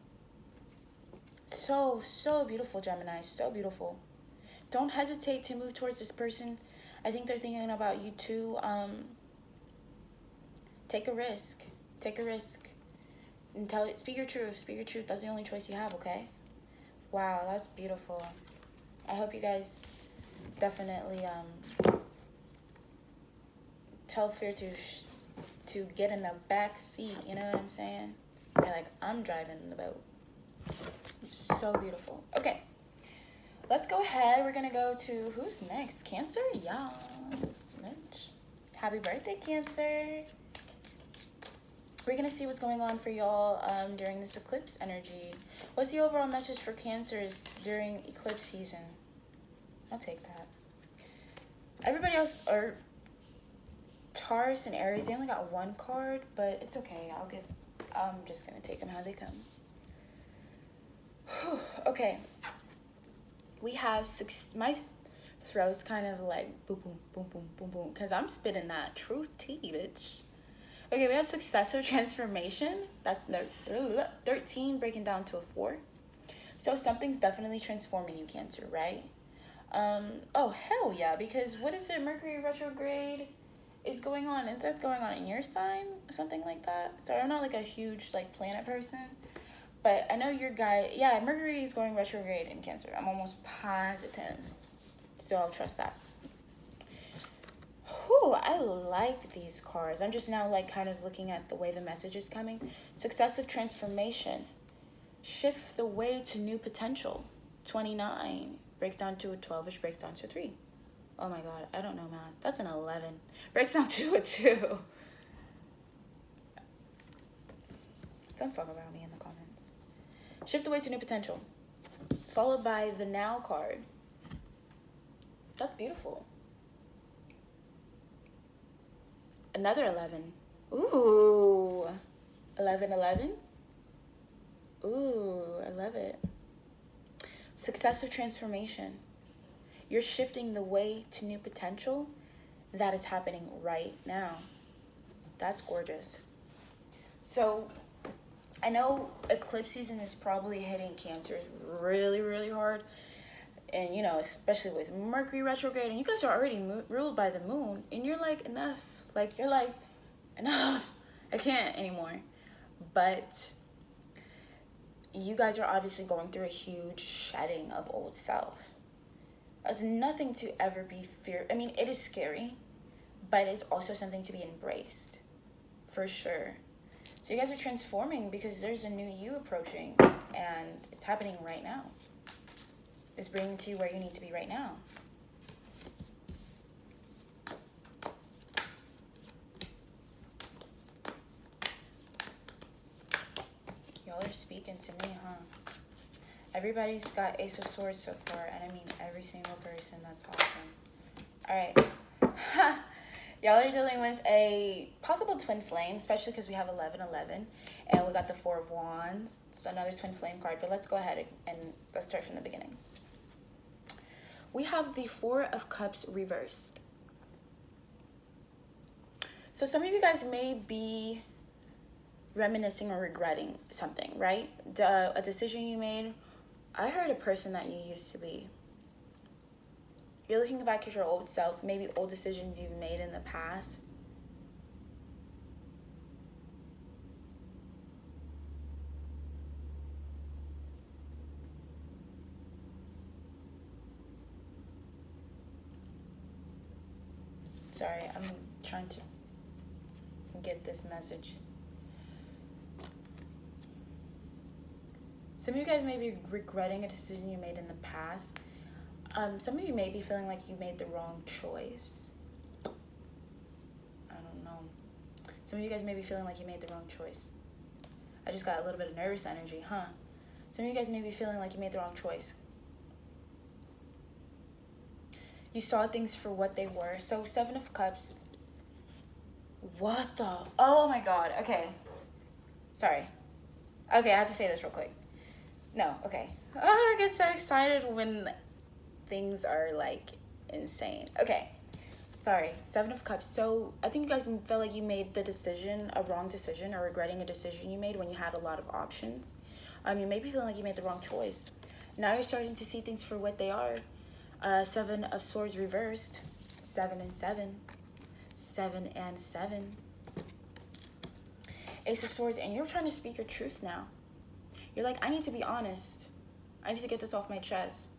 So beautiful, Gemini. So beautiful. Don't hesitate to move towards this person. I think they're thinking about you too. Take a risk. Take a risk. And speak your truth. Speak your truth. That's the only choice you have, okay? Wow, that's beautiful. I hope you guys definitely tell fear to get in the back seat. You know what I'm saying? You're like, I'm driving the boat. So beautiful. Okay. Let's go ahead. We're going to go to who's next? Cancer? Yes. Happy birthday, Cancer. We're going to see what's going on for y'all during this eclipse energy. What's the overall message for Cancers during eclipse season? I'll take that. Everybody else, or Taurus and Aries, they only got 1 card, but it's okay. I'm just going to take them how they come. Whew. Okay. We have my throat's kind of like boom, boom, boom, boom, boom, boom, because I'm spitting that truth tea, bitch. Okay, we have successive transformation. That's 13 breaking down to a 4. So something's definitely transforming you, Cancer, right? Oh, hell yeah, because what is it? Mercury retrograde is going on, and that's going on in your sign, something like that. So I'm not like a huge like planet person, but I know your guy, yeah, Mercury is going retrograde in Cancer. I'm almost positive. So I'll trust that. Whew, I like these cards. I'm just now like kind of looking at the way the message is coming. Successive transformation. Shift the way to new potential. 29 breaks down to a 12, which breaks down to a 3. Oh my God, I don't know math. That's an 11. Breaks down to a 2. Don't talk about me in the comments. Shift the way to new potential. Followed by the now card. That's beautiful. Another 11. Ooh. 11, 11. Ooh, I love it. Successive transformation. You're shifting the way to new potential that is happening right now. That's gorgeous. So I know eclipse season is probably hitting Cancers really, really hard. And, you know, especially with Mercury retrograde. And you guys are already ruled by the moon. And you're like, enough. Like, you're like, enough. I can't anymore. But you guys are obviously going through a huge shedding of old self. There's nothing to ever be feared. I mean, it is scary, but it's also something to be embraced, for sure. So you guys are transforming because there's a new you approaching, and it's happening right now. It's bringing to you where you need to be right now. speaking to me, huh? Everybody's got Ace of Swords so far, and I mean every single person. That's awesome. All right. Y'all are dealing with a possible twin flame, especially because we have 1111, and we got the Four of Wands. It's another twin flame card, but let's go ahead and let's start from the beginning. We have the Four of Cups reversed. So some of you guys may be reminiscing or regretting something, right? A decision you made. I heard a person that you used to be. You're looking back at your old self, maybe old decisions you've made in the past. Sorry, I'm trying to get this message. Some of you guys may be regretting a decision you made in the past. Some of you may be feeling like you made the wrong choice. I don't know. Some of you guys may be feeling like you made the wrong choice. I just got a little bit of nervous energy, huh? Some of you guys may be feeling like you made the wrong choice. You saw things for what they were. So, Seven of Cups. What the? Oh my God. Okay. Sorry. Okay, I have to say this real quick. No, okay. Oh, I get so excited when things are like insane. Okay, sorry. Seven of Cups. So I think you guys felt like you made the decision, a wrong decision, or regretting a decision you made when you had a lot of options. You may be feeling like you made the wrong choice. Now you're starting to see things for what they are. Seven of Swords reversed. 7 and 7. 7 and 7. Ace of Swords, and you're trying to speak your truth now. You're like, I need to be honest. I need to get this off my chest.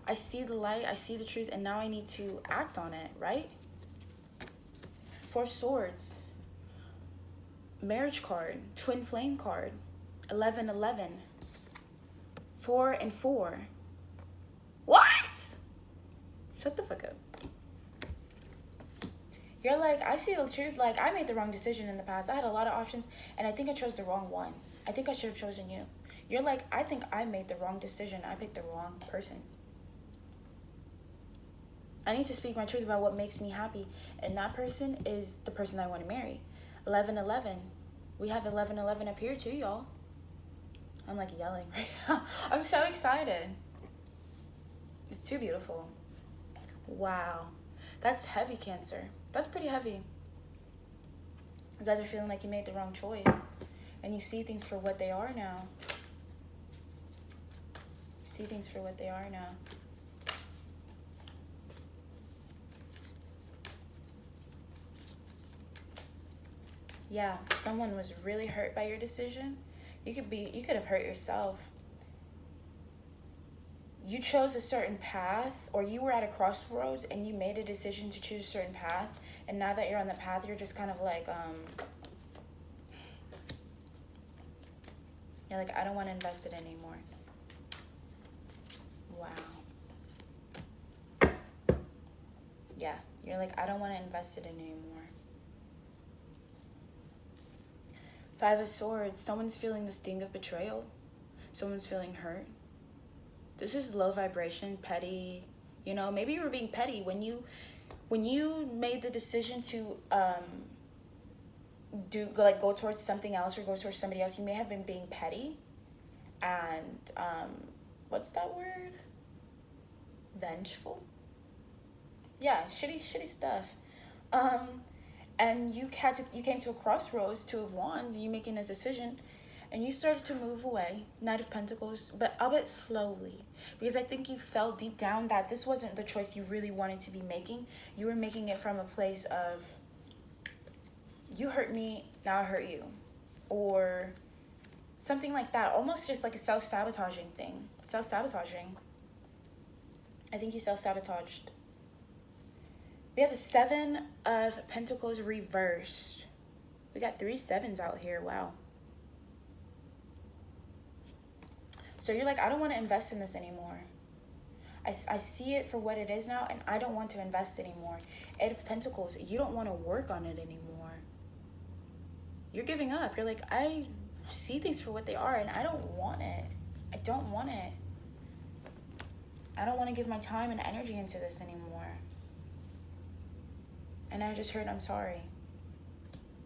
I see the light, I see the truth, and now I need to act on it, right? Four Swords. Marriage card. Twin flame card. 1111. 4 and 4. What? Shut the fuck up. You're like, I see the truth. Like, I made the wrong decision in the past. I had a lot of options, and I think I chose the wrong one. I think I should have chosen you. You're like, I think I made the wrong decision. I picked the wrong person. I need to speak my truth about what makes me happy. And that person is the person I want to marry. 1111. We have 1111 up here too, y'all. I'm like yelling right now. I'm so excited. It's too beautiful. Wow. That's heavy, Cancer. That's pretty heavy. You guys are feeling like you made the wrong choice. And you see things for what they are now. You see things for what they are now. Yeah, someone was really hurt by your decision. You could have hurt yourself. You chose a certain path, or you were at a crossroads and you made a decision to choose a certain path, and now that you're on the path, you're just kind of like you're like, I don't want to invest it anymore. Wow. Yeah, you're like, I don't want to invest it anymore. 5 of Swords. Someone's feeling the sting of betrayal. Someone's feeling hurt. This is low vibration, petty. You know, maybe you were being petty when you made the decision to go towards something else or go towards somebody else. You may have been being petty, and what's that word? Vengeful. Yeah, shitty stuff. And you came to a crossroads, 2 of Wands, you making a decision, and you started to move away. Knight of Pentacles, but a bit slowly. Because I think you felt deep down that this wasn't the choice you really wanted to be making. You were making it from a place of, you hurt me, now I hurt you. Or something like that. Almost just like a self-sabotaging thing. Self-sabotaging. I think you self-sabotaged. We have the 7 of Pentacles reversed. We got 3 7s out here. Wow. So you're like, I don't want to invest in this anymore. I see it for what it is now, and I don't want to invest anymore. 8 of Pentacles, you don't want to work on it anymore. You're giving up. You're like, I see things for what they are, and I don't want it. I don't want it. I don't want to give my time and energy into this anymore. And I just heard I'm sorry.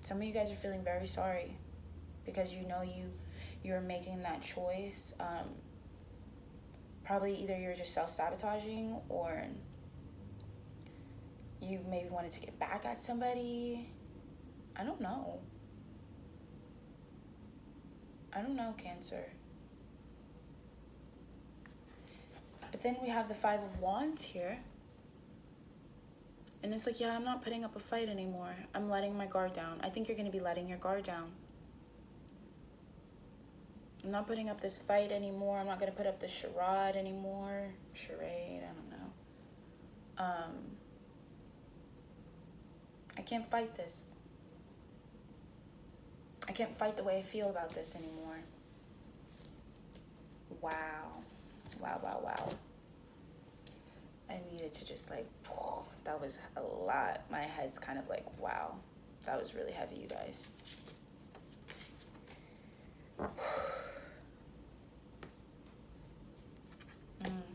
Some of you guys are feeling very sorry because you know you're making that choice. Probably either you're just self-sabotaging, or you maybe wanted to get back at somebody. I don't know. I don't know, Cancer. But then we have the Five of Wands here. And it's like, yeah, I'm not putting up a fight anymore. I'm letting my guard down. I think you're going to be letting your guard down. I'm not putting up this fight anymore. I'm not going to put up this charade anymore. Charade, I don't know. I can't fight this. I can't fight the way I feel about this anymore. Wow. Wow, wow, wow. I needed to just like, that was a lot. My head's kind of like, wow. That was really heavy, you guys.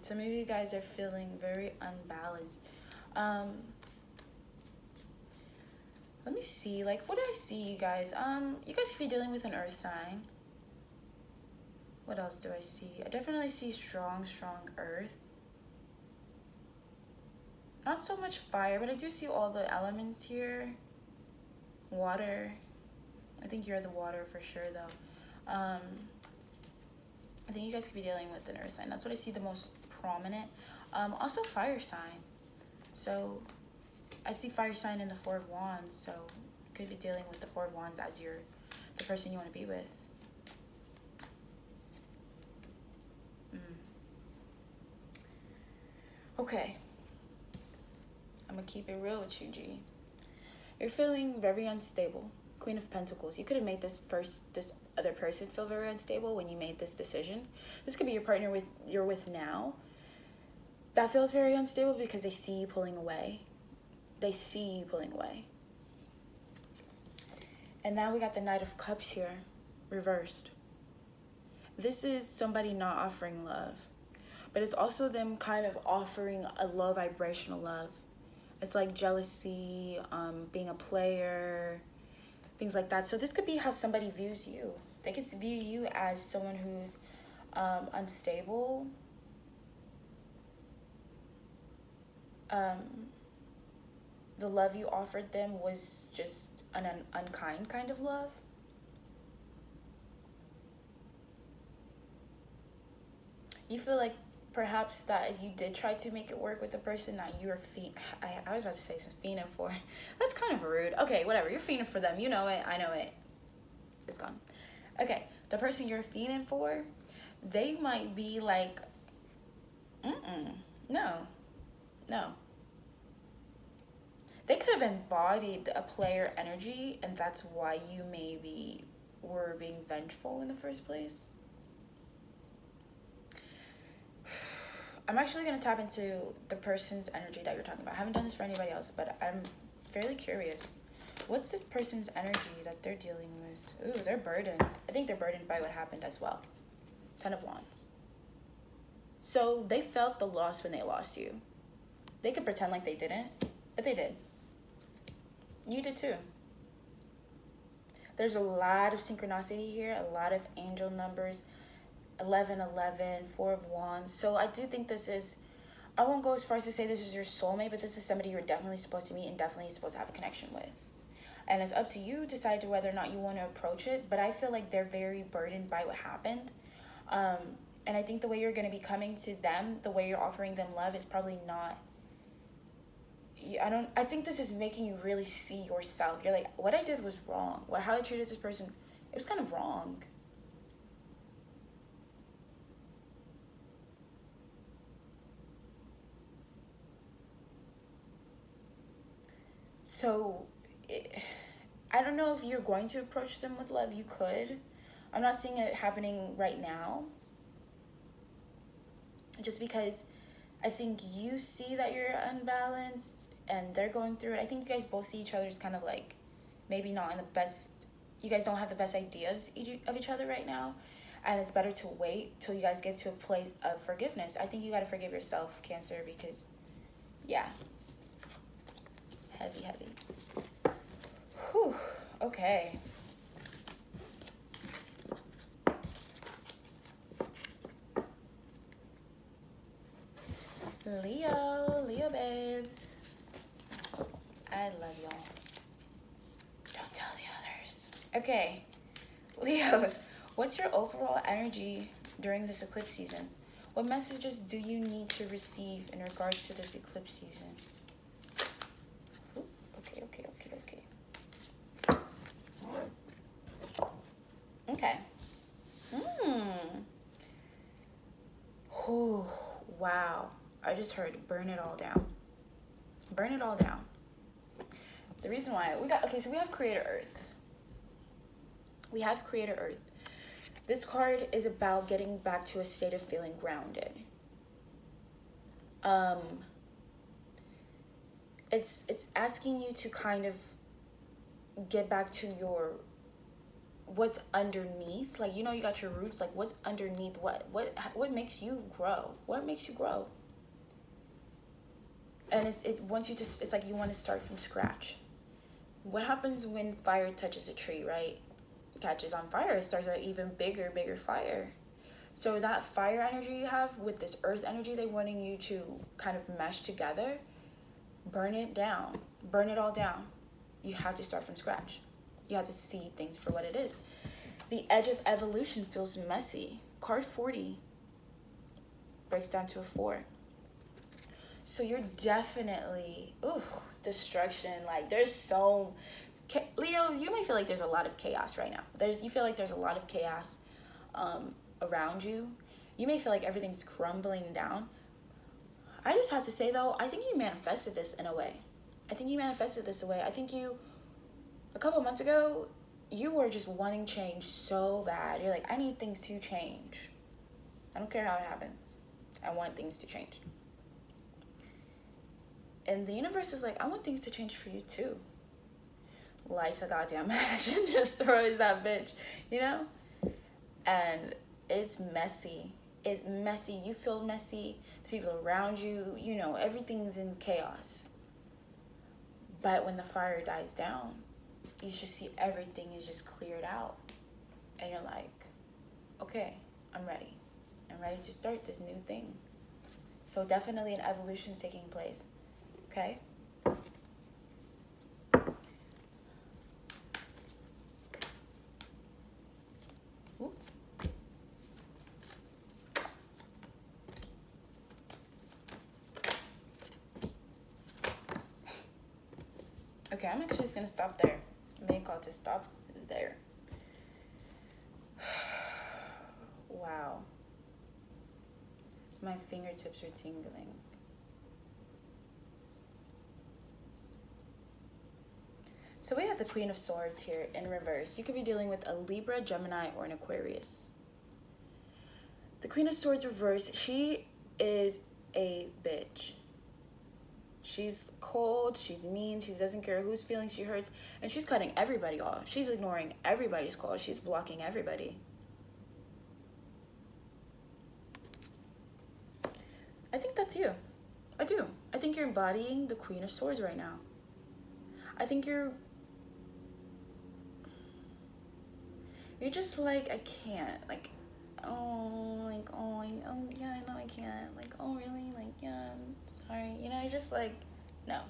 Some of you guys are feeling very unbalanced. Let me see, like, what do I see, you guys? You guys could be dealing with an earth sign. What else do I see? I definitely see strong earth. Not so much fire, but I do see all the elements here. Water. I think you're the water for sure, though. I think you guys could be dealing with an earth sign. That's what I see the most prominent. Also fire sign. So I see fire sign in the Four of Wands. So you could be dealing with the Four of Wands as you're the person you want to be with. Okay. I'm going to keep it real with you, G. You're feeling very unstable. Queen of Pentacles. You could have made this other person feel very unstable when you made this decision. This could be your partner you're with now. That feels very unstable because they see you pulling away. They see you pulling away. And now we got the Knight of Cups here, reversed. This is somebody not offering love. But it's also them kind of offering a low vibrational love. It's like jealousy, being a player, things like that. So this could be how somebody views you. They could view you as someone who's unstable. The love you offered them was just an unkind kind of love. You feel like perhaps that if you did try to make it work with the person that you were I was about to say fiending for. That's kind of rude. Okay, whatever. You're fiending for them. You know it. I know it. It's gone. Okay, the person you're fiending for, they might be like, no. They could have embodied a player energy, and that's why you maybe were being vengeful in the first place. I'm actually going to tap into the person's energy that you're talking about. I haven't done this for anybody else, but I'm fairly curious. What's this person's energy that they're dealing with? Ooh, they're burdened. I think they're burdened by what happened as well. 10 of Wands. So they felt the loss when they lost you. They could pretend like they didn't, but they did. You did too. There's a lot of synchronicity here, a lot of angel numbers. 1111, Four of Wands. So I do think this is, I won't go as far as to say this is your soulmate, but this is somebody you're definitely supposed to meet and definitely supposed to have a connection with. And it's up to you to decide to whether or not you want to approach it, but I feel like they're very burdened by what happened. And I think the way you're going to be coming to them, the way you're offering them love is probably not, I think this is making you really see yourself. You're like, what I did was wrong. How I treated this person, it was kind of wrong. So, I don't know if you're going to approach them with love. You could. I'm not seeing it happening right now. Just because I think you see that you're unbalanced and they're going through it. I think you guys both see each other as kind of like maybe not in the best you guys don't have the best ideas of each other right now, and it's better to wait till you guys get to a place of forgiveness. I think you got to forgive yourself, Cancer, because yeah, heavy. Whew. Okay. Leo babes, I love y'all. Don't tell the others. Okay, Leos, what's your overall energy during this eclipse season? What messages do you need to receive in regards to this eclipse season? Ooh, okay. Okay. Ooh, wow. I just heard burn it all down. Burn it all down. The reason why so we have Creator Earth. We have Creator Earth. This card is about getting back to a state of feeling grounded. It's asking you to kind of get back to your what's underneath. Like, you know, you got your roots. Like, what's underneath? What makes you grow? What makes you grow? And it's once you just, it's like you want to start from scratch. What happens when fire touches a tree, right? Catches on fire, it starts an even bigger fire. So that fire energy you have with this earth energy, they wanting you to kind of mesh together. Burn it down. Burn it all down. You have to start from scratch. You have to see things for what it is. The edge of evolution feels messy. Card 40 breaks down to a 4. So you're definitely, destruction. Like, there's so, Leo, you may feel like there's a lot of chaos right now. You feel like there's a lot of chaos around you. You may feel like everything's crumbling down. I just have to say, though, I think you manifested this in a way. I think you, a couple months ago, you were just wanting change so bad. You're like, I need things to change. I don't care how it happens. I want things to change. And the universe is like, I want things to change for you too. Lights a goddamn match and destroys that bitch, you know? And it's messy. It's messy. You feel messy. The people around you, you know, everything's in chaos. But when the fire dies down, you should see everything is just cleared out. And you're like, okay, I'm ready. I'm ready to start this new thing. So definitely an evolution's taking place. Okay? Ooh. Okay, I'm actually just gonna stop there. I may call to stop there. Wow. My fingertips are tingling. So we have the Queen of Swords here in reverse. You could be dealing with a Libra, Gemini, or an Aquarius. The Queen of Swords reverse, she is a bitch. She's cold, she's mean, she doesn't care whose feelings she hurts, and she's cutting everybody off. She's ignoring everybody's calls. She's blocking everybody. I think that's you. I do. I think you're embodying the Queen of Swords right now. I think you're just like, I can't, like, yeah, I know I can't, like, oh, really, like, yeah, I'm sorry, you know, you're just like, no,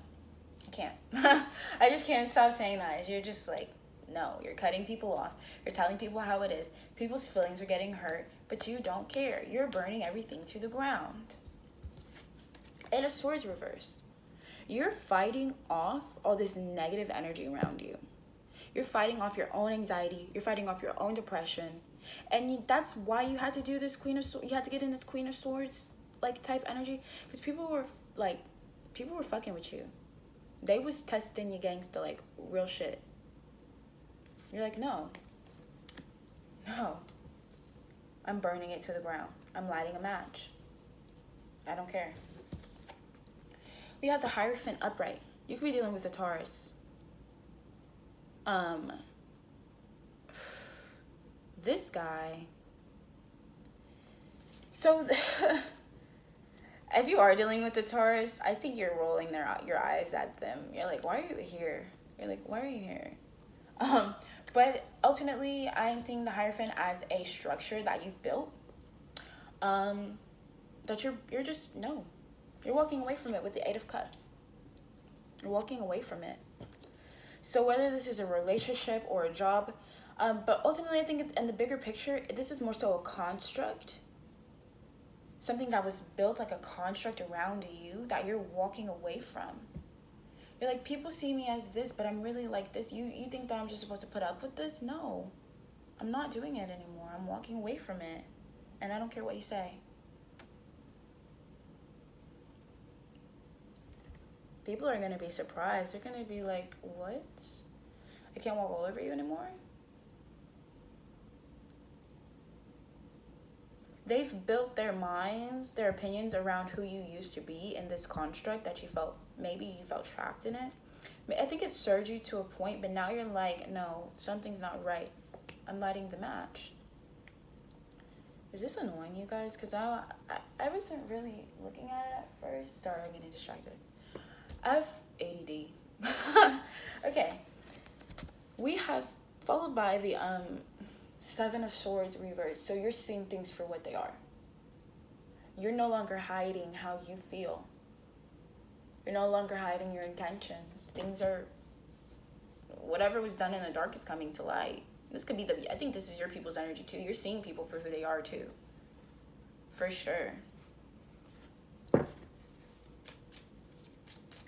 I can't. I just can't stop saying that. You're just like, no, you're cutting people off. You're telling people how it is. People's feelings are getting hurt, but you don't care. You're burning everything to the ground. And a Swords reverse. You're fighting off all this negative energy around you. You're fighting off your own anxiety. You're fighting off your own depression. And that's why you had to do this Queen of Swords. You had to get in this Queen of Swords, like, type energy. Because people were fucking with you. They was testing your gangster, like, real shit. You're like, no. I'm burning it to the ground. I'm lighting a match. I don't care. We have the Hierophant upright. You could be dealing with a Taurus. this guy, so if you are dealing with the Taurus, I think you're rolling your eyes at them. You're like, why are you here? You're like, why are you here? But ultimately, I am seeing the Hierophant as a structure that you've built. That you're just, no. You're walking away from it with the Eight of Cups. You're walking away from it. So whether this is a relationship or a job, but ultimately I think in the bigger picture, this is more so a construct. Something that was built like a construct around you that you're walking away from. You're like, people see me as this, but I'm really like this. You think that I'm just supposed to put up with this? No. I'm not doing it anymore. I'm walking away from it. And I don't care what you say. People are going to be surprised. They're going to be like, what? I can't walk all over you anymore? They've built their minds, their opinions around who you used to be in this construct that maybe you felt trapped in it. I think it served you to a point, but now you're like, no, something's not right. I'm lighting the match. Is this annoying, you guys? Because I wasn't really looking at it at first. Sorry, I'm getting distracted. I have ADD. Okay. We have followed by the Seven of Swords reversed. So you're seeing things for what they are. You're no longer hiding how you feel. You're no longer hiding your intentions. Things are, whatever was done in the dark is coming to light. This could be I think this is your people's energy too. You're seeing people for who they are too. For sure. I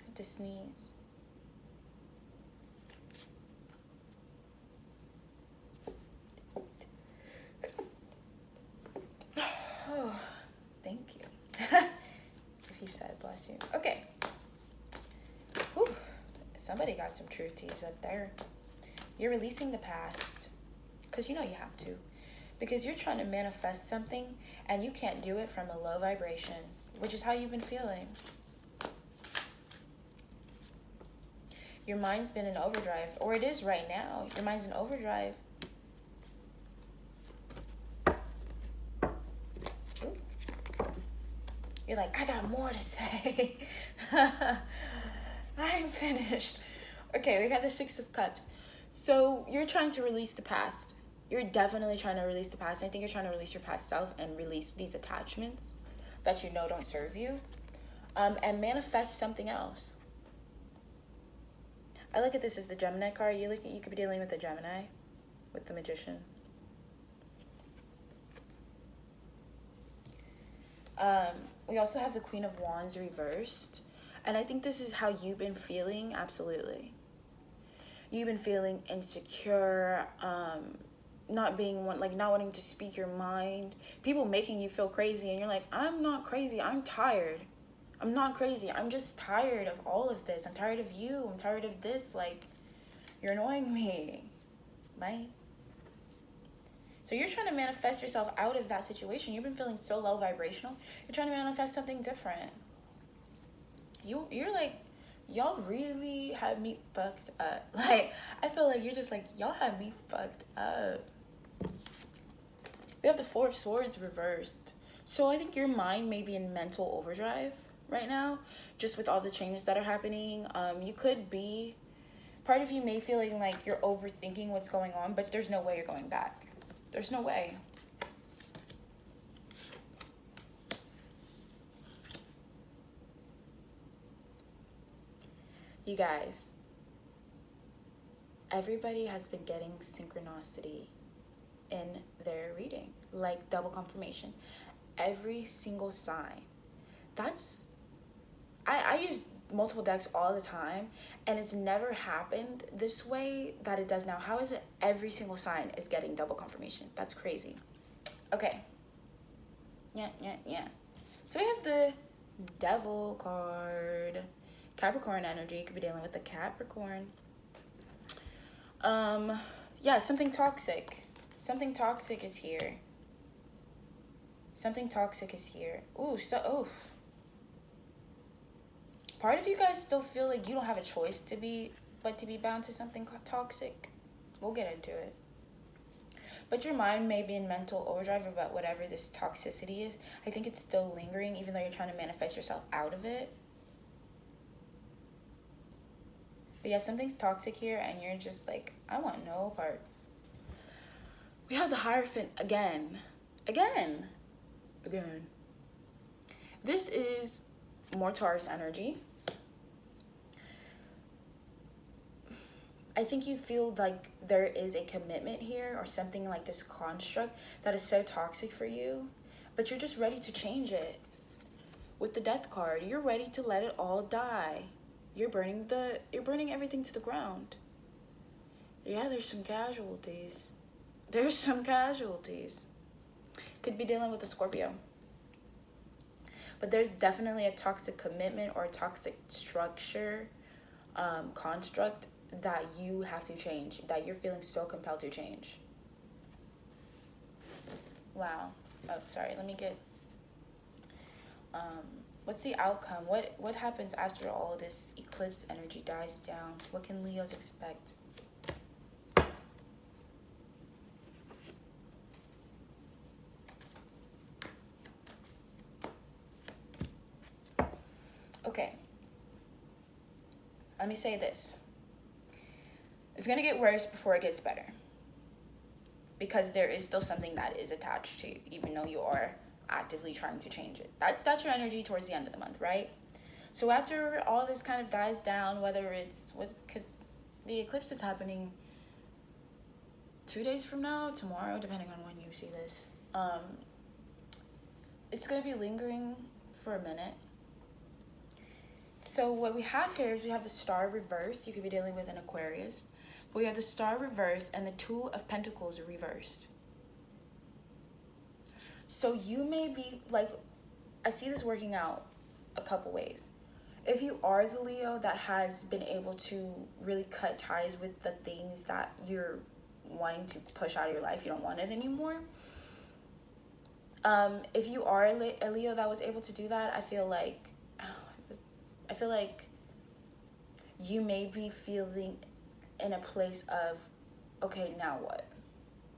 had to sneeze. Oh, thank you. If he said, bless you. Okay. Whew. Somebody got some truth teas up there. You're releasing the past. Because you know you have to. Because you're trying to manifest something and you can't do it from a low vibration, which is how you've been feeling. Your mind's been in overdrive, or it is right now. Your mind's in overdrive. You're like, I got more to say. I ain't finished. Okay, we got the Six of Cups. So you're trying to release the past. You're definitely trying to release the past. I think you're trying to release your past self and release these attachments that you know don't serve you. And manifest something else. I look at this as the Gemini card. You could be dealing with a Gemini, with the Magician. We also have the Queen of Wands reversed. And I think this is how you've been feeling, absolutely. You've been feeling insecure, not wanting to speak your mind. People making you feel crazy, and you're like, I'm not crazy, I'm tired. I'm not crazy, I'm just tired of all of this. I'm tired of you, I'm tired of this, like, you're annoying me. Bye. So you're trying to manifest yourself out of that situation. You've been feeling so low vibrational. You're trying to manifest something different. You're like, y'all really have me fucked up. Like, I feel like you're just like, y'all have me fucked up. We have the Four of Swords reversed. So I think your mind may be in mental overdrive right now, just with all the changes that are happening. You could be, part of you may feeling like you're overthinking what's going on, but there's no way you're going back. There's no way. You guys, everybody has been getting synchronicity in their reading, like double confirmation. Every single sign. I use multiple decks all the time, and it's never happened this way that it does now. How is it every single sign is getting double confirmation? That's crazy. Okay. Yeah. So we have the Devil card. Capricorn energy. You could be dealing with the Capricorn. Yeah, something toxic. Something toxic is here. Something toxic is here. Ooh. Part of you guys still feel like you don't have a choice but to be bound to something toxic. We'll get into it. But your mind may be in mental overdrive about whatever this toxicity is. I think it's still lingering, even though you're trying to manifest yourself out of it. But yeah, something's toxic here, and you're just like, I want no parts. We have the Hierophant again. Again. This is more Taurus energy. I think you feel like there is a commitment here or something like this construct that is so toxic for you, but you're just ready to change it. With the Death card, you're ready to let it all die. You're burning everything to the ground. Yeah, there's some casualties. Could be dealing with a Scorpio. But there's definitely a toxic commitment or a toxic structure, construct that you have to change, that you're feeling so compelled to change. Wow. Oh, sorry. Let me get... what's the outcome? What happens after all this eclipse energy dies down? What can Leos expect? Okay. Let me say this. It's going to get worse before it gets better. Because there is still something that is attached to you, even though you are actively trying to change it. That's your energy towards the end of the month, right? So after all this kind of dies down, whether it's... because the eclipse is happening 2 days from now, tomorrow, depending on when you see this. It's going to be lingering for a minute. So what we have here is we have the Star reversed. You could be dealing with an Aquarius. But we have the Star reversed and the Two of Pentacles reversed. So you may be like, I see this working out a couple ways. If you are the Leo that has been able to really cut ties with the things that you're wanting to push out of your life, you don't want it anymore. If you are a Leo that was able to do that, I feel like you may be feeling in a place of, okay, now what?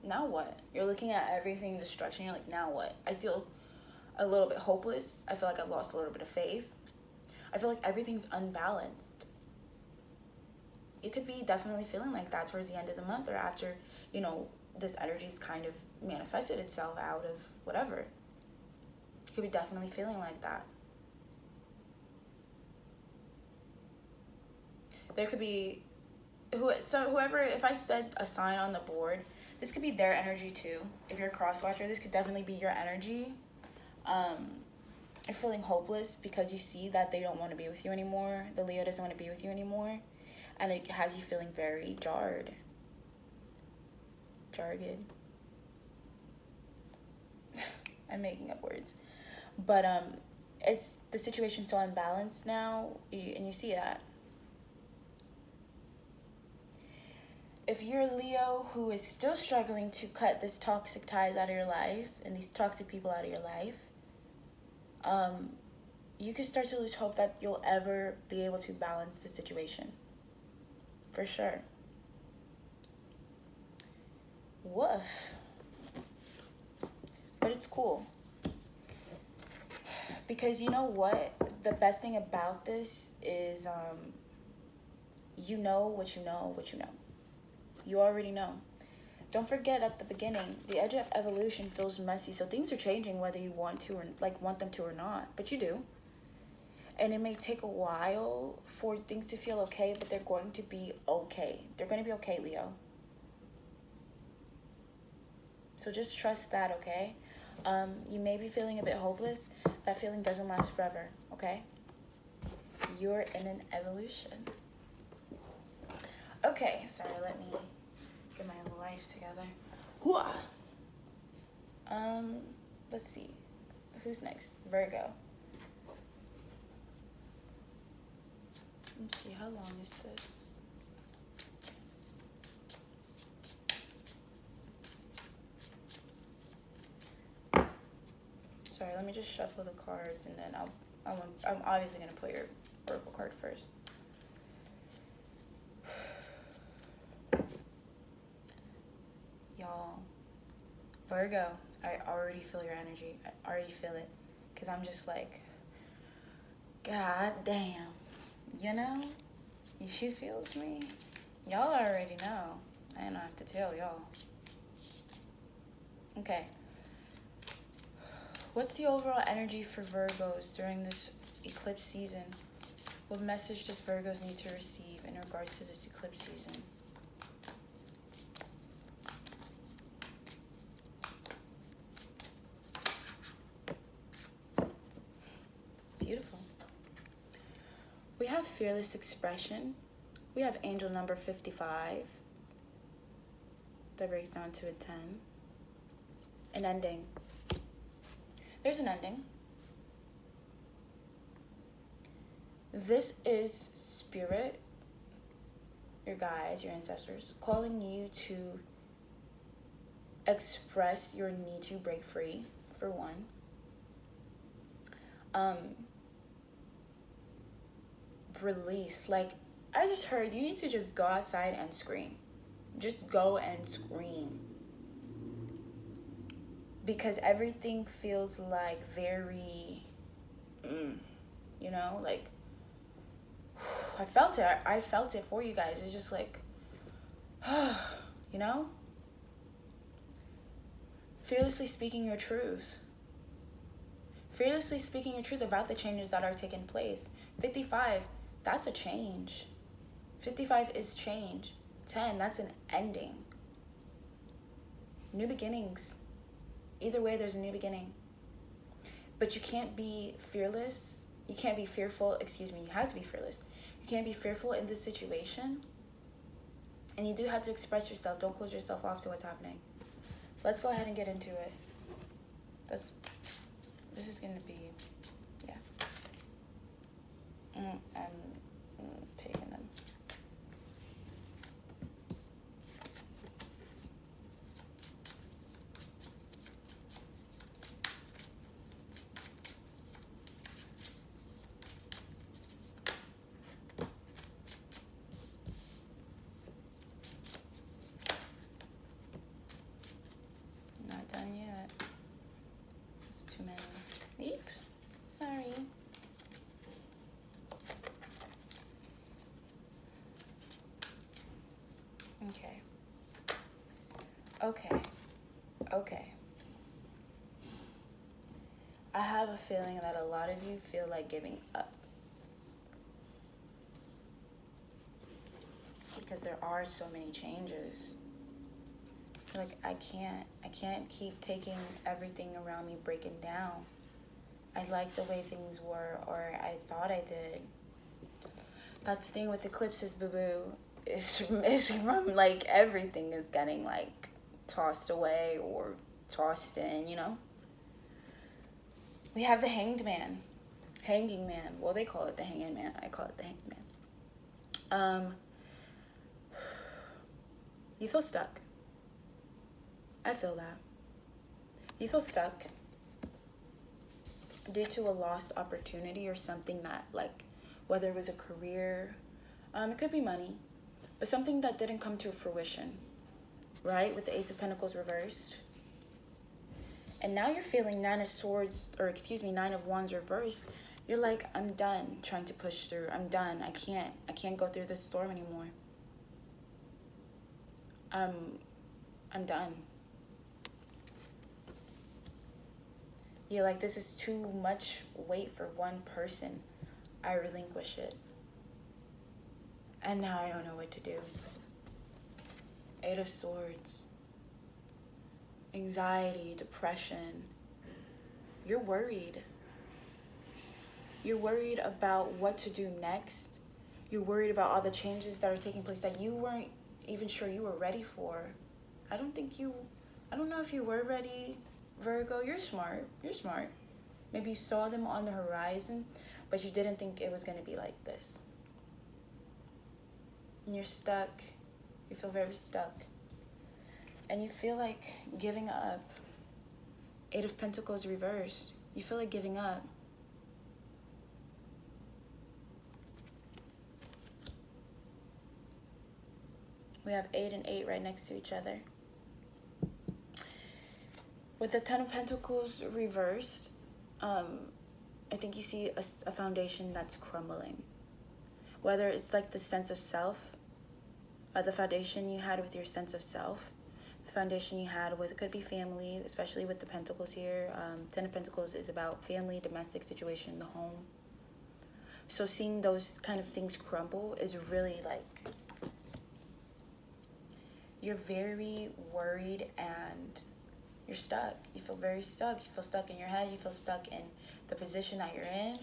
Now what? You're looking at everything, destruction. You're like, now what? I feel a little bit hopeless. I feel like I've lost a little bit of faith. I feel like everything's unbalanced. You could be definitely feeling like that towards the end of the month or after, this energy's kind of manifested itself out of whatever. You could be definitely feeling like that. There could be whoever, if I said a sign on the board, this could be their energy too. If you're a cross watcher, this could definitely be your energy. You're feeling hopeless because you see that they don't want to be with you anymore. The Leo doesn't want to be with you anymore. And it has you feeling very jarred. I'm making up words. But it's the situation's so unbalanced now, and you see that. If you're a Leo who is still struggling to cut this toxic ties out of your life and these toxic people out of your life, you can start to lose hope that you'll ever be able to balance the situation. For sure. Woof. But it's cool. Because you know what? The best thing about this is you know what you know what you know. You already know. Don't forget at the beginning, the edge of evolution feels messy, so things are changing whether you want to or want them to or not, but you do. And it may take a while for things to feel okay, but they're going to be okay. They're going to be okay, Leo. So just trust that, okay? You may be feeling a bit hopeless. That feeling doesn't last forever, okay? You're in an evolution. Okay, sorry, let me get my life together. Hooah! Let's see. Who's next? Virgo. Let's see, how long is this? Sorry, let me just shuffle the cards and then I'm obviously gonna put your oracle card first. Y'all, Virgo, I already feel your energy. I already feel it. Because I'm just like, God damn. You know? She feels me. Y'all already know. I don't have to tell y'all. Okay. What's the overall energy for Virgos during this eclipse season? What message does Virgos need to receive in regards to this eclipse season? Beautiful. We have fearless expression. We have angel number 55. That breaks down to a 10. An ending. There's an ending. This is spirit, your guides, your ancestors, calling you to express your need to break free, for one. Release. Like, I just heard you need to just go outside and scream. Just go and scream. Because everything feels like very, you know, like, I felt it. I felt it for you guys. It's just like, you know? Fearlessly speaking your truth. Fearlessly speaking your truth about the changes that are taking place. 55, that's a change. 55 is change. 10, that's an ending. New beginnings. Either way, there's a new beginning. But you can't be fearless. You can't be fearful. Excuse me. You have to be fearless. You can't be fearful in this situation. And you do have to express yourself. Don't close yourself off to what's happening. Let's go ahead and get into it. This is going to be, yeah. I'm taking them. Not done yet. It's too many. Oops. Sorry. Okay. I have a feeling that a lot of you feel like giving up. Because there are so many changes. Like, I can't keep taking everything around me breaking down. I like the way things were, or I thought I did. That's the thing with eclipses, boo-boo. It's from, like, everything is getting, like, tossed away or tossed in, you know? We have the hanged man. Hanging man. Well, they call it the hanging man. I call it the hanged man. You feel stuck. I feel that. You feel stuck due to a lost opportunity or something that, like, whether it was a career, it could be money, but something that didn't come to fruition, right? With the Ace of Pentacles reversed. And now you're feeling Nine of Wands reversed. You're like, I'm done trying to push through. I'm done. I can't go through this storm anymore. I'm done. You're like, this is too much weight for one person. I relinquish it. And now I don't know what to do. 8 of Swords. Anxiety, depression. You're worried. You're worried about what to do next. You're worried about all the changes that are taking place that you weren't even sure you were ready for. I don't know if you were ready, Virgo. You're smart. Maybe you saw them on the horizon, but you didn't think it was going to be like this. And you're stuck. You feel very stuck. And you feel like giving up. 8 of Pentacles reversed. You feel like giving up. We have 8 and 8 right next to each other. With the Ten of Pentacles reversed, I think you see a foundation that's crumbling. Whether it's like the sense of self, the foundation you had with your sense of self, the foundation you had with, it could be family, especially with the Pentacles here. Ten of Pentacles is about family, domestic situation, the home. So seeing those kind of things crumble is really like, you're very worried and you're stuck. You feel very stuck. You feel stuck in your head. You feel stuck in the position that you're in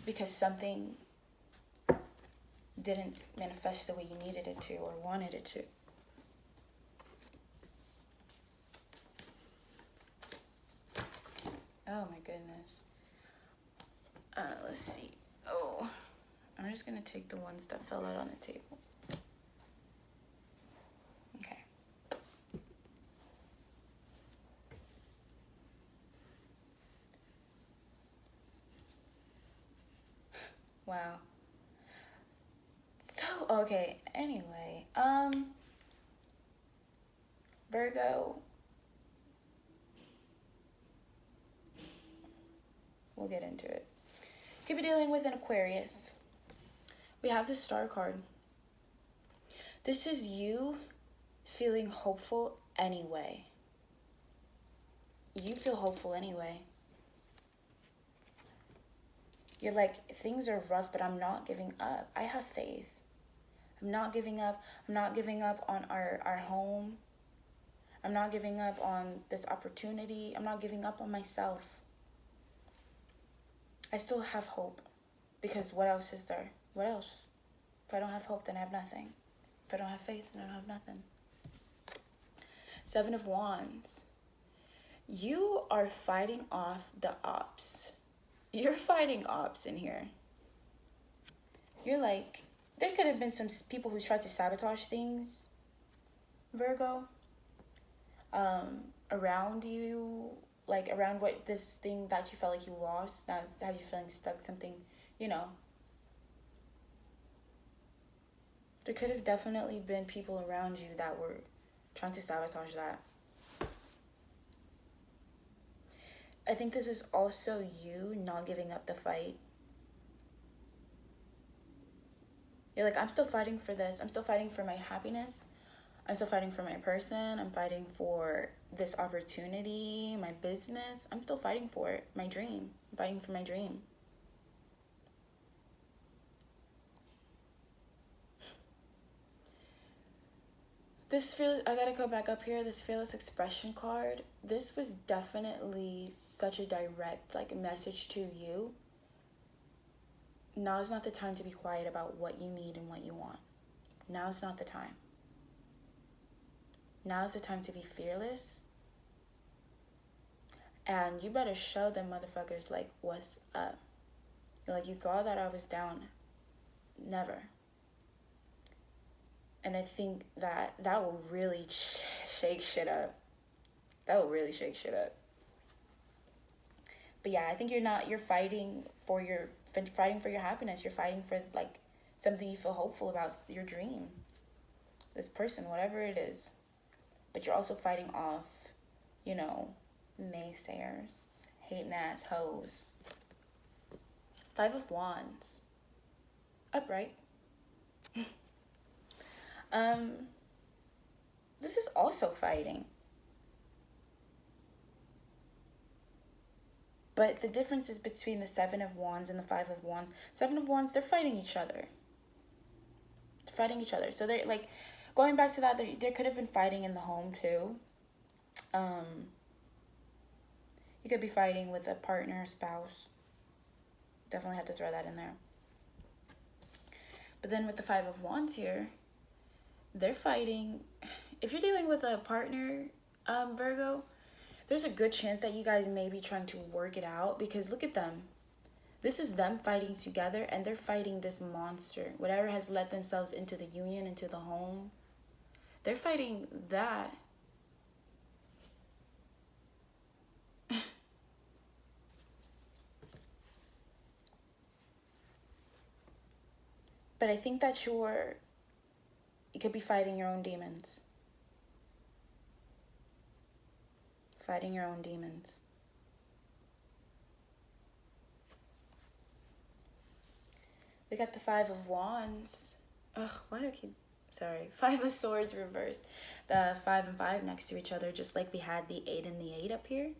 because something didn't manifest the way you needed it to or wanted it to. Oh my goodness. Let's see. Oh, I'm just gonna take the ones that fell out on the table. Okay. Wow. So, okay, anyway, Virgo, we'll get into it. You could be dealing with an Aquarius. We have the Star card. This is you feeling hopeful anyway. You feel hopeful anyway. You're like, things are rough, but I'm not giving up. I have faith. I'm not giving up. I'm not giving up on our home. I'm not giving up on this opportunity. I'm not giving up on myself. I still have hope. Because what else is there? What else? If I don't have hope, then I have nothing. If I don't have faith, then I don't have nothing. Seven of Wands. You are fighting off the ops. You're fighting ops in here. You're like, there could have been some people who tried to sabotage things, Virgo, around you, like around what this thing that you felt like you lost, that had you feeling stuck, something, you know. There could have definitely been people around you that were trying to sabotage that. I think this is also you not giving up the fight. You're like, I'm still fighting for this. I'm still fighting for my happiness. I'm still fighting for my person. I'm fighting for this opportunity, my business. I'm still fighting for it. My dream. I'm fighting for my dream. I gotta go back up here. This fearless expression card. This was definitely such a direct message to you. Now is not the time to be quiet about what you need and what you want. Now is not the time. Now is the time to be fearless. And you better show them motherfuckers what's up. You thought that I was down. Never. And I think that will really shake shit up. That will really shake shit up. But yeah, I think you're fighting for your happiness. You're fighting for something you feel hopeful about, your dream. This person, whatever it is. But you're also fighting off, naysayers, hating ass hoes. Five of Wands. Upright. This is also fighting. But the difference is between the Seven of Wands and the Five of Wands. Seven of Wands, they're fighting each other. So they're going back to that, there could have been fighting in the home too. You could be fighting with a partner, spouse. Definitely have to throw that in there. But then with the Five of Wands here, they're fighting. If you're dealing with a partner, Virgo, there's a good chance that you guys may be trying to work it out, because look at them. This is them fighting together, and they're fighting this monster. Whatever has let themselves into the union, into the home. They're fighting that. But I think that you could be fighting your own demons. Fighting your own demons. We got the Five of Wands. Ugh, why do I keep... Sorry. Five of Swords reversed. The 5 and 5 next to each other, just like we had the 8 and the 8 up here.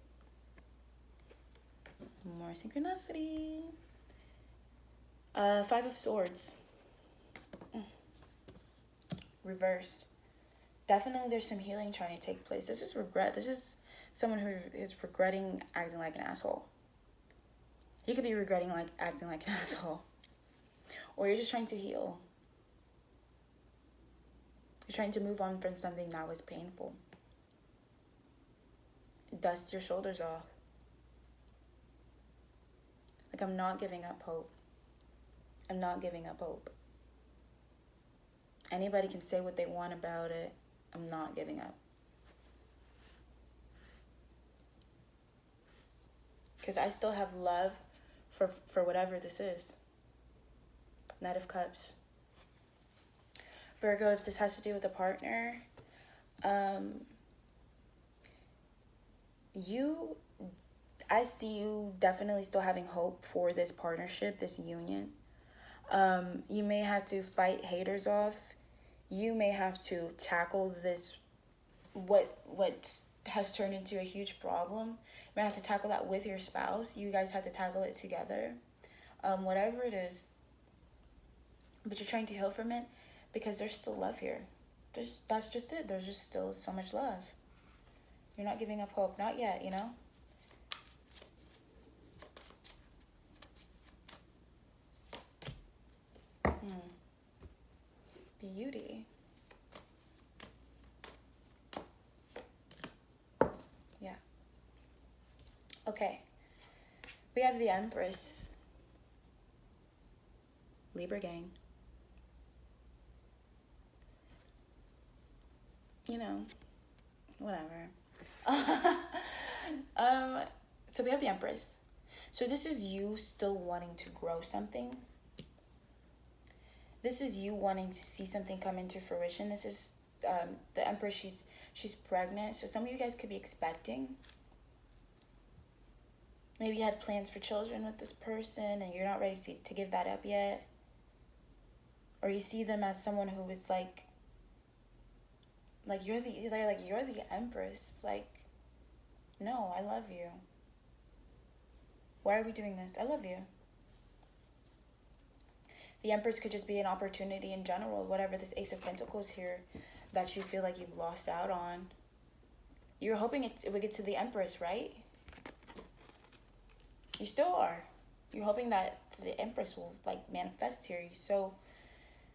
More synchronicity. 5 of Swords. Reversed. Definitely there's some healing trying to take place. This is regret. This is someone who is regretting acting like an asshole. You could be regretting like acting like an asshole. Or you're just trying to heal. You're trying to move on from something that was painful. Dust your shoulders off. Like, I'm not giving up hope. I'm not giving up hope. Anybody can say what they want about it. I'm not giving up. Because I still have love for whatever this is. Knight of Cups. Virgo, if this has to do with a partner, I see you definitely still having hope for this partnership, this union. You may have to fight haters off. You may have to tackle this, what has turned into a huge problem. You may have to tackle that with your spouse. You guys have to tackle it together. Whatever it is, but you're trying to heal from it because there's still love here. That's just it. There's just still so much love. You're not giving up hope. Not yet, you know? Beauty. Yeah. Okay. We have the Empress. Libra gang. You know, whatever. So we have the Empress. So this is you still wanting to grow something. This is you wanting to see something come into fruition. This is the Empress. She's pregnant. So some of you guys could be expecting. Maybe you had plans for children with this person and you're not ready to give that up yet. Or you see them as someone who is like you're the Empress. Like, no, I love you. Why are we doing this? I love you. The Empress could just be an opportunity in general, whatever this Ace of Pentacles here that you feel like you've lost out on. You're hoping it would get to the Empress, right? You still are. You're hoping that the Empress will like manifest here. So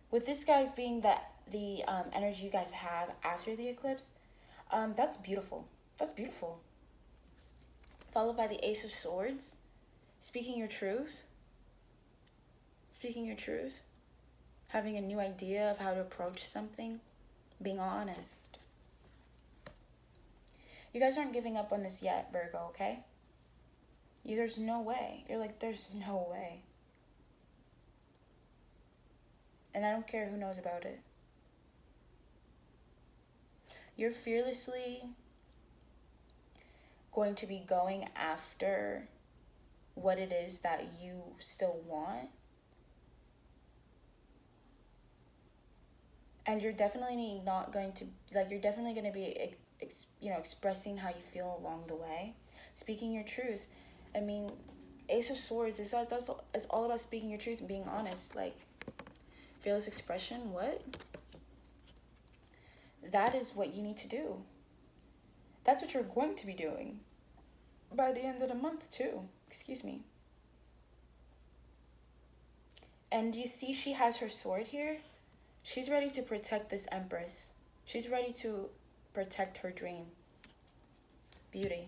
with this guys being the energy you guys have after the eclipse, that's beautiful. That's beautiful. Followed by the Ace of Swords, speaking your truth. Speaking your truth. Having a new idea of how to approach something. Being honest. You guys aren't giving up on this yet, Virgo, okay? There's no way. You're like, there's no way. And I don't care who knows about it. You're fearlessly going to be going after what it is that you still want. And you're definitely not going to, you're definitely going to be, expressing how you feel along the way. Speaking your truth. I mean, Ace of Swords, it's all about speaking your truth and being honest. Like, fearless expression, what? That is what you need to do. That's what you're going to be doing by the end of the month, too. Excuse me. And you see she has her sword here. She's ready to protect this Empress. She's ready to protect her dream. Beauty.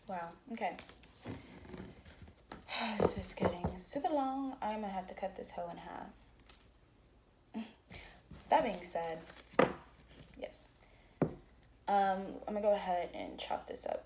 Wow, okay. This is getting super long. I'm gonna have to cut this hoe in half. That being said, yes. I'm gonna go ahead and chop this up